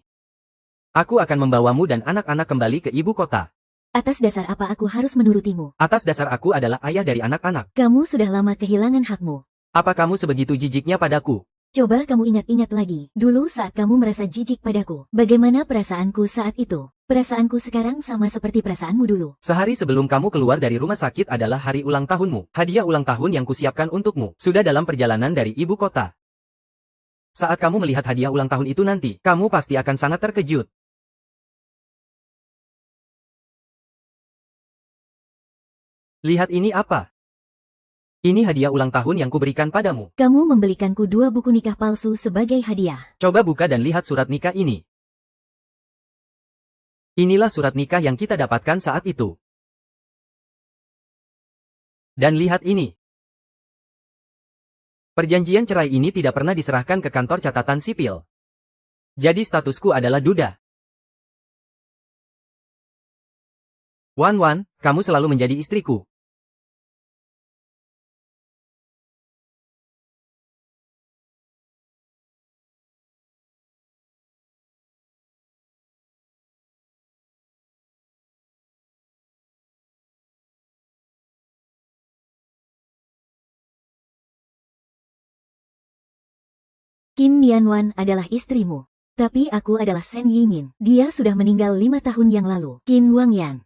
aku akan membawamu dan anak-anak kembali ke ibu kota. Atas dasar apa aku harus menurutimu? Atas dasar aku adalah ayah dari anak-anak. Kamu sudah lama kehilangan hakmu. Apa kamu sebegitu jijiknya padaku? Coba kamu ingat-ingat lagi, dulu saat kamu merasa jijik padaku, bagaimana perasaanku saat itu? Perasaanku sekarang sama seperti perasaanmu dulu. Sehari sebelum kamu keluar dari rumah sakit adalah hari ulang tahunmu. Hadiah ulang tahun yang kusiapkan untukmu sudah dalam perjalanan dari ibu kota. Saat kamu melihat hadiah ulang tahun itu nanti, kamu pasti akan sangat terkejut. Lihat ini apa? Ini hadiah ulang tahun yang kuberikan padamu. Kamu membelikanku 2 buku nikah palsu sebagai hadiah. Coba buka dan lihat surat nikah ini. Inilah surat nikah yang kita dapatkan saat itu. Dan lihat ini. Perjanjian cerai ini tidak pernah diserahkan ke kantor catatan sipil. Jadi statusku adalah duda. Wan, kamu selalu menjadi istriku. Qin Nianwan adalah istrimu. Tapi aku adalah Shen Yingyin. Dia sudah meninggal 5 tahun yang lalu. Qin Wangyan.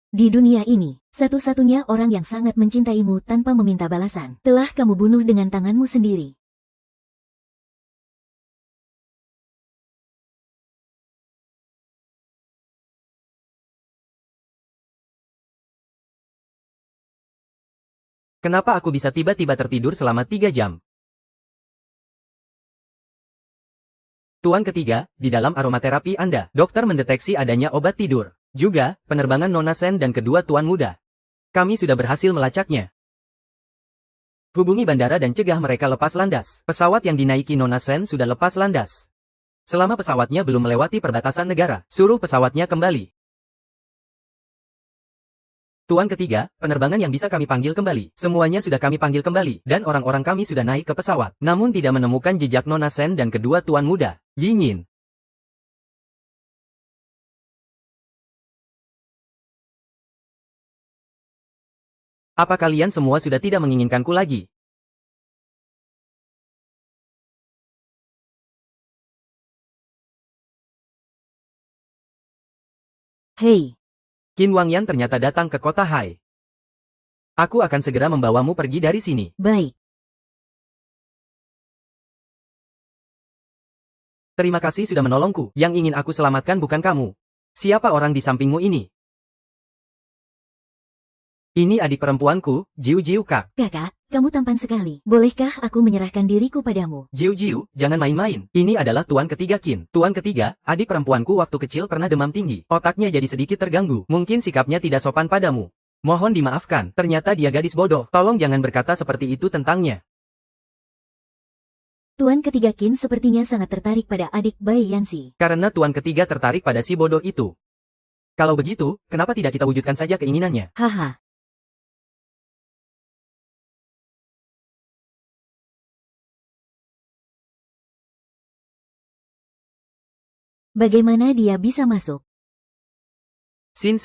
Di dunia ini, satu-satunya orang yang sangat mencintaimu tanpa meminta balasan, telah kamu bunuh dengan tanganmu sendiri. Kenapa aku bisa tiba-tiba tertidur selama 3 jam? Tuan ketiga, di dalam aromaterapi Anda, dokter mendeteksi adanya obat tidur. Juga, penerbangan Nona Sen dan kedua tuan muda. Kami sudah berhasil melacaknya. Hubungi bandara dan cegah mereka lepas landas. Pesawat yang dinaiki Nona Sen sudah lepas landas. Selama pesawatnya belum melewati perbatasan negara, suruh pesawatnya kembali. Tuan ketiga, penerbangan yang bisa kami panggil kembali. Semuanya sudah kami panggil kembali, dan orang-orang kami sudah naik ke pesawat. Namun tidak menemukan jejak Nona Sen dan kedua tuan muda, Yingyin. Apa kalian semua sudah tidak menginginkanku lagi? Hei, Qin Wangyan ternyata datang ke kota Hai. Aku akan segera membawamu pergi dari sini. baik. Terima kasih sudah menolongku. Yang ingin aku selamatkan bukan kamu. Siapa orang di sampingmu ini? Ini adik perempuanku, Jiu Jiu Kak. Kakak, kamu tampan sekali. Bolehkah aku menyerahkan diriku padamu? Jiu Jiu, jangan main-main. Ini adalah tuan ketiga Qin. Tuan ketiga, adik perempuanku waktu kecil pernah demam tinggi. Otaknya jadi sedikit terganggu. Mungkin sikapnya tidak sopan padamu. Mohon dimaafkan, ternyata dia gadis bodoh. Tolong jangan berkata seperti itu tentangnya. Tuan ketiga Qin sepertinya sangat tertarik pada adik Bai Yanxi. Karena tuan ketiga tertarik pada si bodoh itu. Kalau begitu, kenapa tidak kita wujudkan saja keinginannya? Haha. Bagaimana dia bisa masuk? Sin.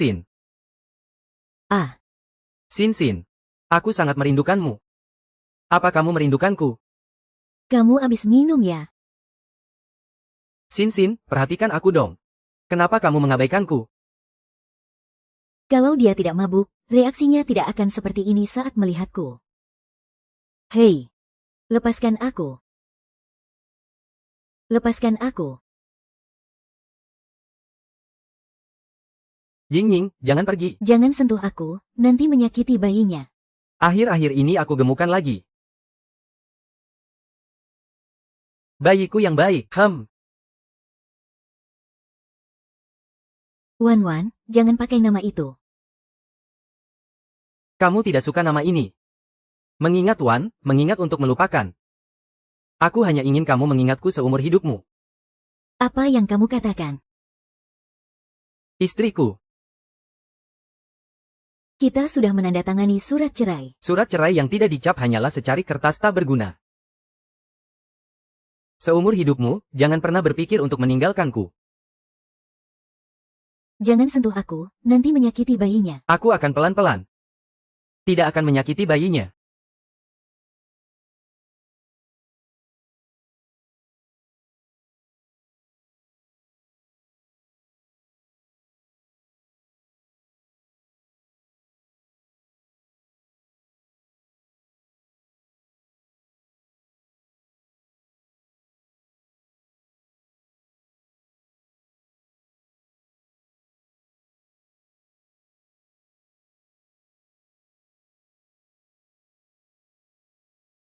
Ah, Sin. Aku sangat merindukanmu. Apa kamu merindukanku? kamu habis minum ya? Sin, perhatikan aku dong. Kenapa kamu mengabaikanku? Kalau dia tidak mabuk, reaksinya tidak akan seperti ini saat melihatku. Hei, lepaskan aku. Lepaskan aku. Ying, jangan pergi. Jangan sentuh aku, nanti menyakiti bayinya. Akhir-akhir ini aku gemukan lagi. Bayiku yang baik, Wan, jangan pakai nama itu. Kamu tidak suka nama ini. Mengingat Wan, mengingat untuk melupakan. Aku hanya ingin kamu mengingatku seumur hidupmu. Apa yang kamu katakan? Istriku. Kita sudah menandatangani surat cerai. Surat cerai yang tidak dicap hanyalah secari kertas tak berguna. Seumur hidupmu, jangan pernah berpikir untuk meninggalkanku. Jangan sentuh aku, nanti menyakiti bayinya. Aku akan pelan-pelan. Tidak akan menyakiti bayinya.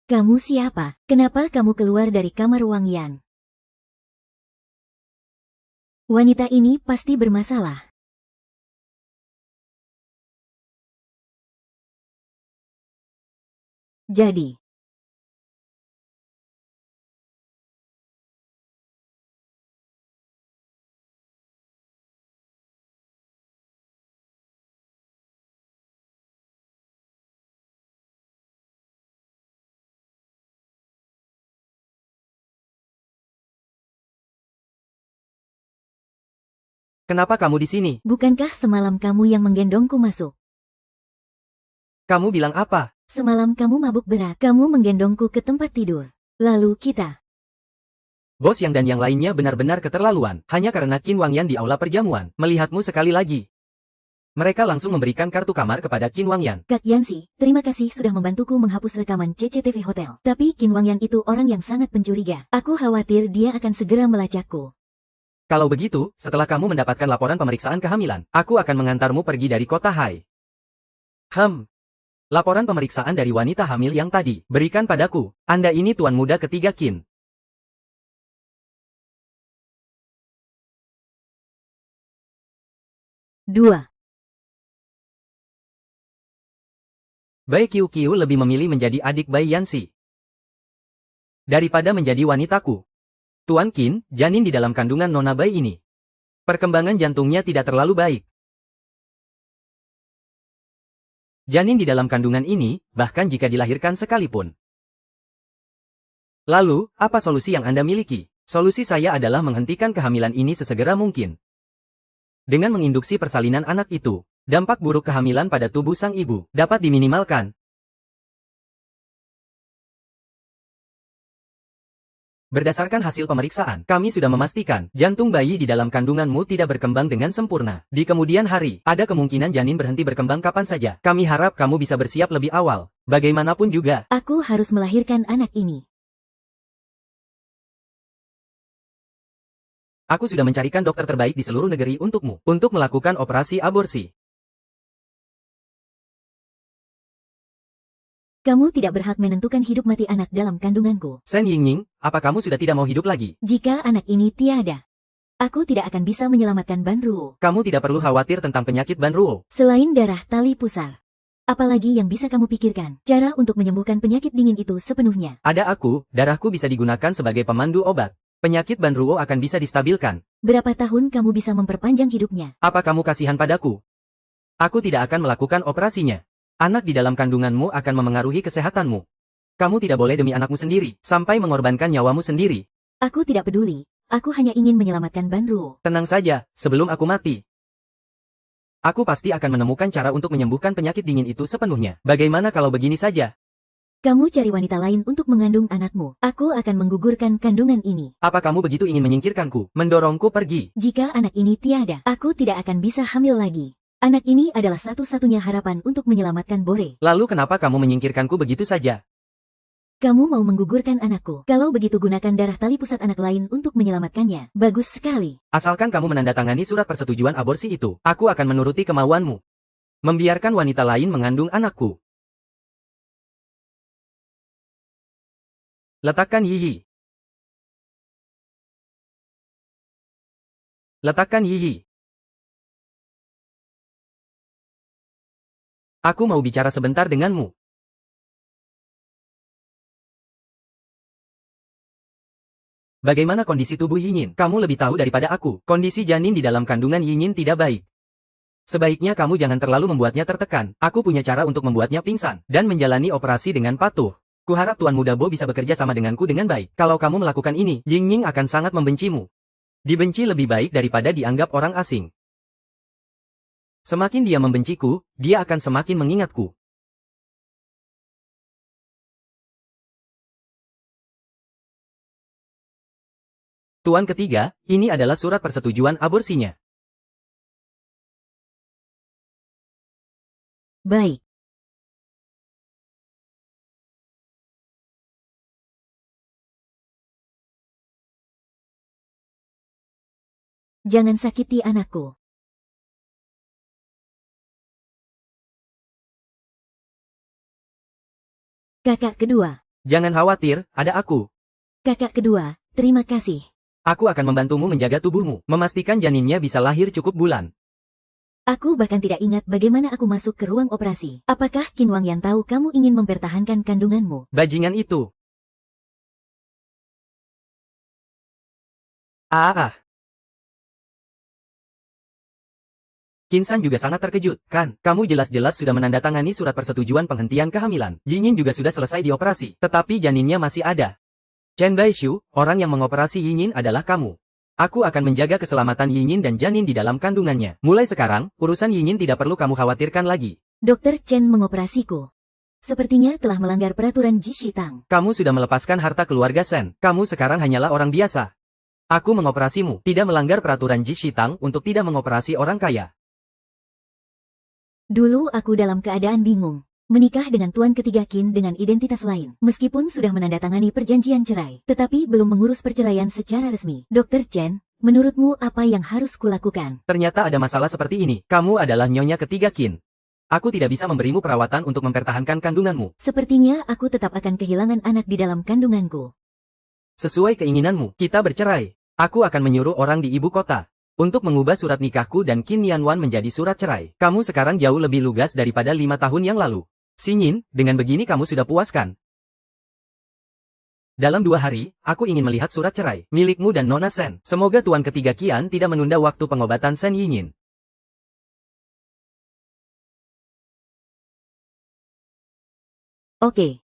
Kamu siapa? Kenapa kamu keluar dari kamar Wang Yan? Wanita ini pasti bermasalah. Jadi, Kenapa kamu di sini? bukankah semalam kamu yang menggendongku masuk? Kamu bilang apa? Semalam kamu mabuk berat. Kamu menggendongku ke tempat tidur. Lalu kita. Bos Yang dan yang lainnya benar-benar keterlaluan, hanya karena Qin Wangyan di aula perjamuan, melihatmu sekali lagi. Mereka langsung memberikan kartu kamar kepada Qin Wangyan. Kak Yansi, terima kasih sudah membantuku menghapus rekaman CCTV hotel. Tapi Qin Wangyan itu orang yang sangat pencuriga. Aku khawatir dia akan segera melacakku. Kalau begitu, setelah kamu mendapatkan laporan pemeriksaan kehamilan, aku akan mengantarmu pergi dari kota Hai. Laporan pemeriksaan dari wanita hamil yang tadi, berikan padaku. Anda ini tuan muda ketiga Qin. Dua. Bai Qiu lebih memilih menjadi adik Bai Yanxi daripada menjadi wanitaku. Tuan Qin, janin di dalam kandungan Nona Bai ini. Perkembangan jantungnya tidak terlalu baik. Janin di dalam kandungan ini, bahkan jika dilahirkan sekalipun. Lalu, apa solusi yang Anda miliki? Solusi saya adalah menghentikan kehamilan ini sesegera mungkin. Dengan menginduksi persalinan anak itu, dampak buruk kehamilan pada tubuh sang ibu dapat diminimalkan. Berdasarkan hasil pemeriksaan, kami sudah memastikan jantung bayi di dalam kandunganmu tidak berkembang dengan sempurna. Di kemudian hari, ada kemungkinan janin berhenti berkembang kapan saja. Kami harap kamu bisa bersiap lebih awal. Bagaimanapun juga, Aku harus melahirkan anak ini. aku sudah mencarikan dokter terbaik di seluruh negeri untukmu, untuk melakukan operasi aborsi. Kamu tidak berhak menentukan hidup mati anak dalam kandunganku. Shen Yingning, apa kamu sudah tidak mau hidup lagi? Jika anak ini tiada, aku tidak akan bisa menyelamatkan Ban Ruo. Kamu tidak perlu khawatir tentang penyakit Ban Ruo. Selain darah tali pusar. Apalagi yang bisa kamu pikirkan? Cara untuk menyembuhkan penyakit dingin itu sepenuhnya. Ada aku, darahku bisa digunakan sebagai pemandu obat. Penyakit Ban Ruo akan bisa distabilkan. Berapa tahun kamu bisa memperpanjang hidupnya? Apa kamu kasihan padaku? Aku tidak akan melakukan operasinya. Anak di dalam kandunganmu akan memengaruhi kesehatanmu. Kamu tidak boleh demi anakmu sendiri, sampai mengorbankan nyawamu sendiri. Aku tidak peduli. Aku hanya ingin menyelamatkan Ban Ruo. Tenang saja, sebelum aku mati. Aku pasti akan menemukan cara untuk menyembuhkan penyakit dingin itu sepenuhnya. Bagaimana kalau begini saja? Kamu cari wanita lain untuk mengandung anakmu. Aku akan menggugurkan kandungan ini. Apa kamu begitu ingin menyingkirkanku, mendorongku pergi? Jika anak ini tiada, aku tidak akan bisa hamil lagi. Anak ini adalah satu-satunya harapan untuk menyelamatkan Bore. Lalu kenapa kamu menyingkirkanku begitu saja? Kamu mau menggugurkan anakku. Kalau begitu gunakan darah tali pusat anak lain untuk menyelamatkannya. Bagus sekali. Asalkan kamu menandatangani surat persetujuan aborsi itu, aku akan menuruti kemauanmu. Membiarkan wanita lain mengandung anakku. Letakkan Yiyi. Letakkan Yiyi. Aku mau bicara sebentar denganmu. Bagaimana kondisi tubuh Yinyin? Kamu lebih tahu daripada aku. Kondisi janin di dalam kandungan Yinyin tidak baik. Sebaiknya kamu jangan terlalu membuatnya tertekan. Aku punya cara untuk membuatnya pingsan dan menjalani operasi dengan patuh. Kuharap Tuan Muda Bo bisa bekerja sama denganku dengan baik. Kalau kamu melakukan ini, Ying akan sangat membencimu. Dibenci lebih baik daripada dianggap orang asing. Semakin dia membenciku, dia akan semakin mengingatku. Tuan ketiga, ini adalah surat persetujuan aborsinya. Baik. Jangan sakiti anakku. Kakak kedua. Jangan khawatir, ada aku. Kakak kedua, terima kasih. Aku akan membantumu menjaga tubuhmu, memastikan janinnya bisa lahir cukup bulan. Aku bahkan tidak ingat bagaimana aku masuk ke ruang operasi. Apakah Qin Wangyan tahu kamu ingin mempertahankan kandunganmu? Bajingan itu. Ah. Kinsan juga sangat terkejut, kan? Kamu jelas-jelas sudah menandatangani surat persetujuan penghentian kehamilan. Yinyin juga sudah selesai dioperasi, tetapi janinnya masih ada. Chen Baishu, orang yang mengoperasi Yinyin adalah kamu. Aku akan menjaga keselamatan Yinyin dan janin di dalam kandungannya. Mulai sekarang, urusan Yinyin tidak perlu kamu khawatirkan lagi. Dokter Chen mengoperasiku. Sepertinya telah melanggar peraturan Ji Shitang. Kamu sudah melepaskan harta keluarga Sen. Kamu sekarang hanyalah orang biasa. Aku mengoperasimu, tidak melanggar peraturan Ji Shitang untuk tidak mengoperasi orang kaya. Dulu aku dalam keadaan bingung. Menikah dengan tuan ketiga Qin dengan identitas lain. Meskipun sudah menandatangani perjanjian cerai, tetapi belum mengurus perceraian secara resmi. Dokter Chen, menurutmu apa yang harus kulakukan? Ternyata ada masalah seperti ini. Kamu adalah nyonya ketiga Qin. Aku tidak bisa memberimu perawatan untuk mempertahankan kandunganmu. Sepertinya aku tetap akan kehilangan anak di dalam kandunganku. Sesuai keinginanmu, kita bercerai. Aku akan menyuruh orang di ibu kota untuk mengubah surat nikahku dan Qin Nianwan menjadi surat cerai. Kamu sekarang jauh lebih lugas daripada 5 tahun yang lalu. Xinyin, dengan begini kamu sudah puas kan? Dalam 2 hari, aku ingin melihat surat cerai milikmu dan Nona Sen. Semoga tuan ketiga Qian tidak menunda waktu pengobatan Sen Yinyin. Oke.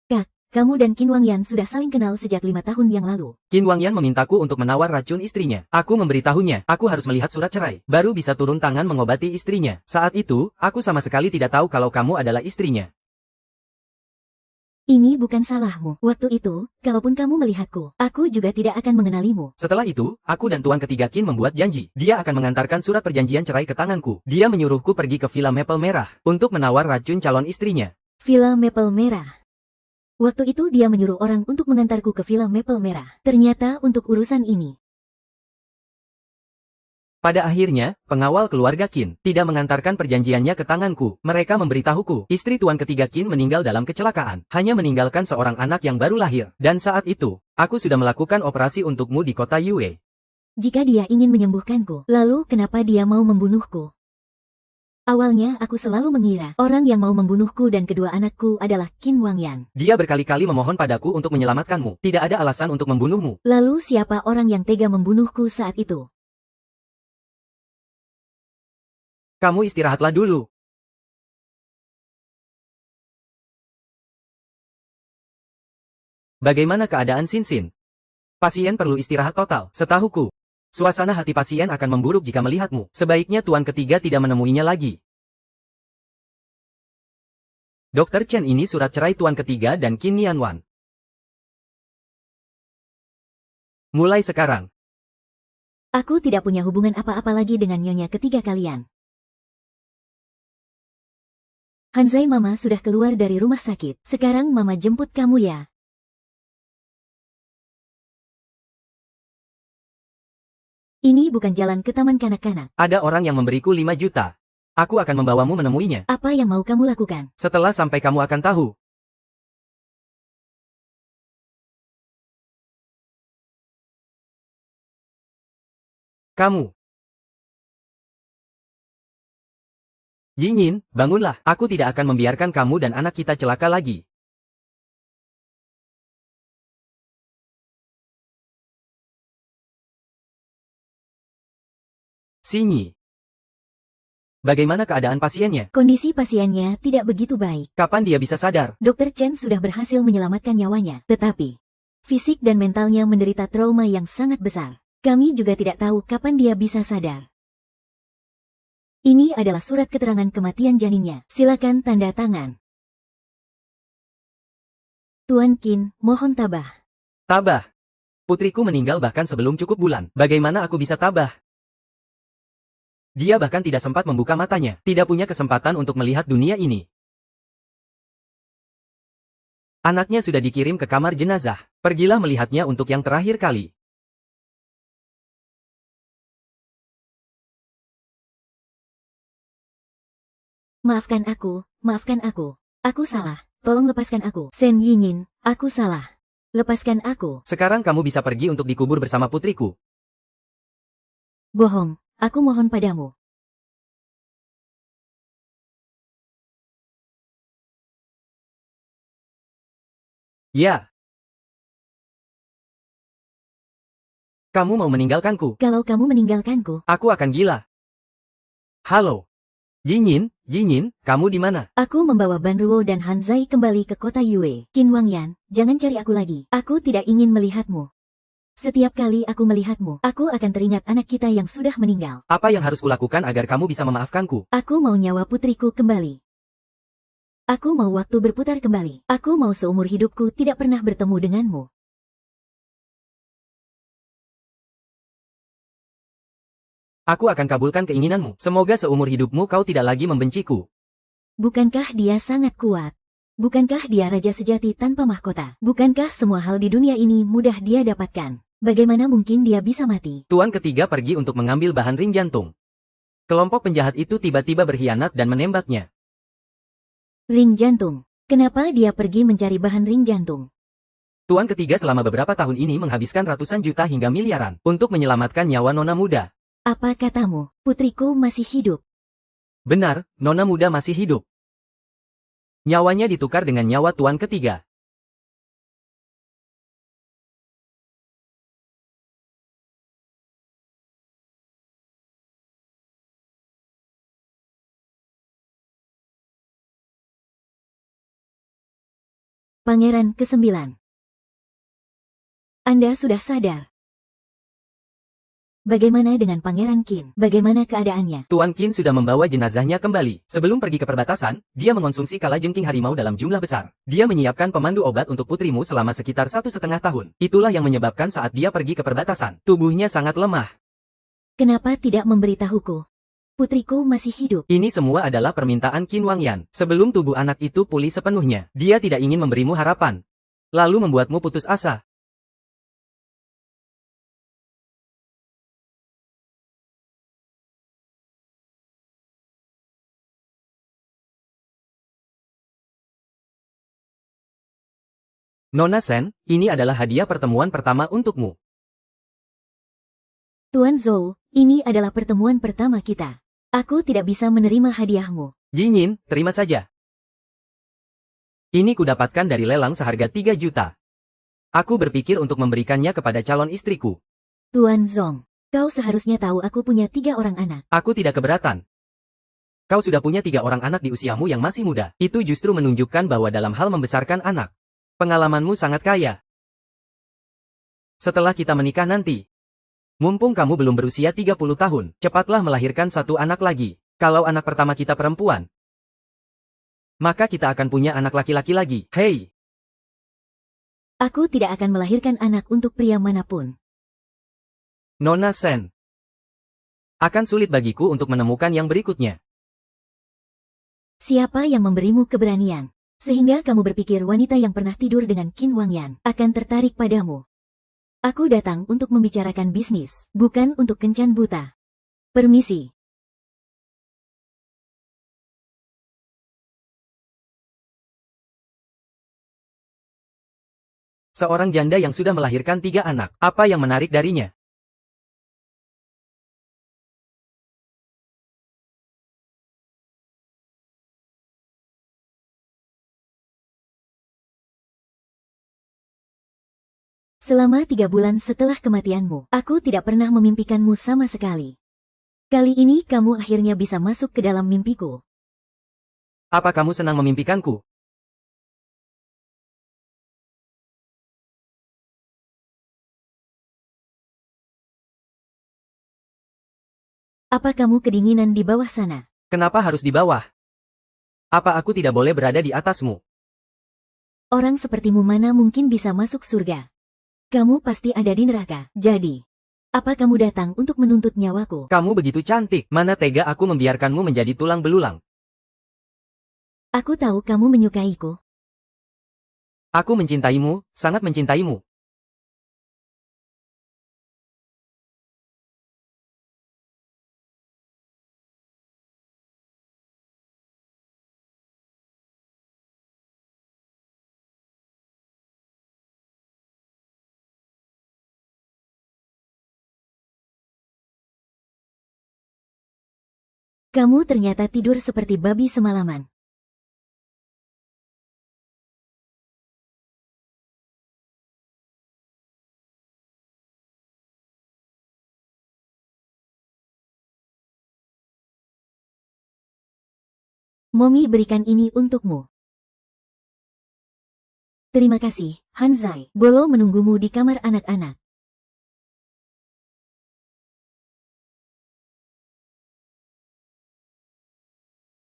Kak, kamu dan Qin Wangyan sudah saling kenal sejak 5 tahun yang lalu. Qin Wangyan memintaku untuk menawar racun istrinya. Aku memberitahunya, aku harus melihat surat cerai, baru bisa turun tangan mengobati istrinya. Saat itu, aku sama sekali tidak tahu kalau kamu adalah istrinya. Ini bukan salahmu. Waktu itu, kalaupun kamu melihatku, aku juga tidak akan mengenalimu. Setelah itu, aku dan tuan ketiga Qin membuat janji. Dia akan mengantarkan surat perjanjian cerai ke tanganku. Dia menyuruhku pergi ke Villa Maple Merah untuk menawar racun calon istrinya. Villa Maple Merah. Waktu itu dia menyuruh orang untuk mengantarku ke Villa Maple Merah. Ternyata untuk urusan ini. Pada akhirnya, pengawal keluarga Qin tidak mengantarkan perjanjiannya ke tanganku. Mereka memberitahuku, istri tuan ketiga Qin meninggal dalam kecelakaan, hanya meninggalkan seorang anak yang baru lahir. Dan saat itu, aku sudah melakukan operasi untukmu di kota Yue. Jika dia ingin menyembuhkanku, lalu kenapa dia mau membunuhku? Awalnya aku selalu mengira orang yang mau membunuhku dan kedua anakku adalah Qin Wangyan. Dia berkali-kali memohon padaku untuk menyelamatkanmu. Tidak ada alasan untuk membunuhmu. Lalu siapa orang yang tega membunuhku saat itu? Kamu istirahatlah dulu. Bagaimana keadaan Xin? Pasien perlu istirahat total. Setahuku, suasana hati pasien akan memburuk jika melihatmu. Sebaiknya tuan ketiga tidak menemuinya lagi. Dokter Chen, ini surat cerai tuan ketiga dan Qin Nianwan. Mulai sekarang, aku tidak punya hubungan apa-apa lagi dengan nyonya ketiga kalian. Hanzai, Mama sudah keluar dari rumah sakit. Sekarang Mama jemput kamu ya. Ini bukan jalan ke taman kanak-kanak. Ada orang yang memberiku 5 juta. Aku akan membawamu menemuinya. Apa yang mau kamu lakukan? Setelah sampai kamu akan tahu. Kamu. Yinyin, bangunlah. Aku tidak akan membiarkan kamu dan anak kita celaka lagi. Xinyi. Bagaimana keadaan pasiennya? Kondisi pasiennya tidak begitu baik. Kapan dia bisa sadar? Dokter Chen sudah berhasil menyelamatkan nyawanya. Tetapi, fisik dan mentalnya menderita trauma yang sangat besar. Kami juga tidak tahu kapan dia bisa sadar. Ini adalah surat keterangan kematian janinnya. Silakan tanda tangan. Tuan Qin, mohon tabah. Tabah. Putriku meninggal bahkan sebelum cukup bulan. Bagaimana aku bisa tabah? Dia bahkan tidak sempat membuka matanya. Tidak punya kesempatan untuk melihat dunia ini. Anaknya sudah dikirim ke kamar jenazah. Pergilah melihatnya untuk yang terakhir kali. Maafkan aku, maafkan aku. Aku salah, tolong lepaskan aku. Sen Yingyin, aku salah. Lepaskan aku. Sekarang kamu bisa pergi untuk dikubur bersama putriku. Bohong, aku mohon padamu. Ya. Kamu mau meninggalkanku? Kalau kamu meninggalkanku, Aku akan gila. Halo. Yinyin, Yinyin, kamu di mana? aku membawa Ban Ruo dan Han Zai kembali ke kota Yue. Qin Wangyan, jangan cari aku lagi. Aku tidak ingin melihatmu. Setiap kali aku melihatmu, aku akan teringat anak kita yang sudah meninggal. Apa yang harus kulakukan agar kamu bisa memaafkanku? Aku mau nyawa putriku kembali. Aku mau waktu berputar kembali. Aku mau seumur hidupku tidak pernah bertemu denganmu. Aku akan kabulkan keinginanmu. Semoga seumur hidupmu kau tidak lagi membenciku. Bukankah dia sangat kuat? Bukankah dia raja sejati tanpa mahkota? Bukankah semua hal di dunia ini mudah dia dapatkan? Bagaimana mungkin dia bisa mati? Tuan ketiga pergi untuk mengambil bahan ring jantung. Kelompok penjahat itu tiba-tiba berkhianat dan menembaknya. Ring jantung. Kenapa dia pergi mencari bahan ring jantung? Tuan ketiga selama beberapa tahun ini menghabiskan ratusan juta hingga miliaran untuk menyelamatkan nyawa nona muda. Apa katamu? Putriku masih hidup. Benar, nona muda masih hidup. Nyawanya ditukar dengan nyawa tuan ketiga. Pangeran ke-9. Anda sudah sadar. Bagaimana dengan Pangeran Qin? Bagaimana keadaannya? Tuan Qin sudah membawa jenazahnya kembali. Sebelum pergi ke perbatasan, dia mengonsumsi kalajengking harimau dalam jumlah besar. Dia menyiapkan pemandu obat untuk putrimu selama sekitar 1,5 tahun. Itulah yang menyebabkan saat dia pergi ke perbatasan, tubuhnya sangat lemah. Kenapa tidak memberitahuku? Putriku masih hidup. Ini semua adalah permintaan Qin Wangyan. Sebelum tubuh anak itu pulih sepenuhnya, dia tidak ingin memberimu harapan. Lalu membuatmu putus asa. Nona Sen, ini adalah hadiah pertemuan pertama untukmu. Tuan Zhou, ini adalah pertemuan pertama kita. Aku tidak bisa menerima hadiahmu. Yinyin, terima saja. Ini kudapatkan dari lelang seharga 3 juta. Aku berpikir untuk memberikannya kepada calon istriku. Tuan Zong, kau seharusnya tahu aku punya 3 orang anak. Aku tidak keberatan. Kau sudah punya 3 orang anak di usiamu yang masih muda. Itu justru menunjukkan bahwa dalam hal membesarkan anak, pengalamanmu sangat kaya. Setelah kita menikah nanti, mumpung kamu belum berusia 30 tahun, cepatlah melahirkan 1 anak lagi. Kalau anak pertama kita perempuan, maka kita akan punya anak laki-laki lagi. Hei! Aku tidak akan melahirkan anak untuk pria manapun. Nona Sen. Akan sulit bagiku untuk menemukan yang berikutnya. Siapa yang memberimu keberanian? Sehingga kamu berpikir wanita yang pernah tidur dengan Qin Wangyan akan tertarik padamu. Aku datang untuk membicarakan bisnis, bukan untuk kencan buta. Permisi. Seorang janda yang sudah melahirkan 3 anak. Apa yang menarik darinya? Selama 3 bulan setelah kematianmu, aku tidak pernah memimpikanmu sama sekali. Kali ini kamu akhirnya bisa masuk ke dalam mimpiku. Apa kamu senang memimpikanku? Apa kamu kedinginan di bawah sana? Kenapa harus di bawah? Apa aku tidak boleh berada di atasmu? Orang sepertimu mana mungkin bisa masuk surga? Kamu pasti ada di neraka. Jadi, apa kamu datang untuk menuntut nyawaku? Kamu begitu cantik. Mana tega aku membiarkanmu menjadi tulang belulang. Aku tahu kamu menyukaiku. Aku mencintaimu, sangat mencintaimu. Kamu ternyata tidur seperti babi semalaman. Momi berikan ini untukmu. Terima kasih, Hanzai. Bolo menunggumu di kamar anak-anak.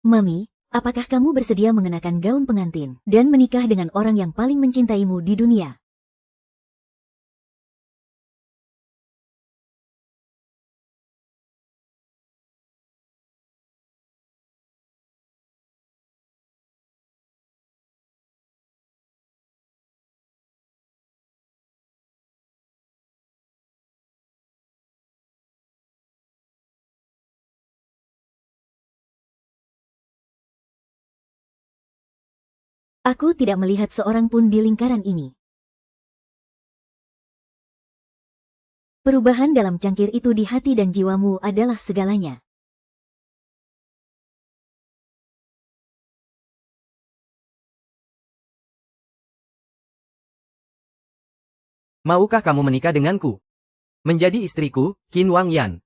Mami, apakah kamu bersedia mengenakan gaun pengantin dan menikah dengan orang yang paling mencintaimu di dunia? Aku tidak melihat seorang pun di lingkaran ini. Perubahan dalam cangkir itu di hati dan jiwamu adalah segalanya. Maukah kamu menikah denganku? Menjadi istriku, Qin Wang Yan.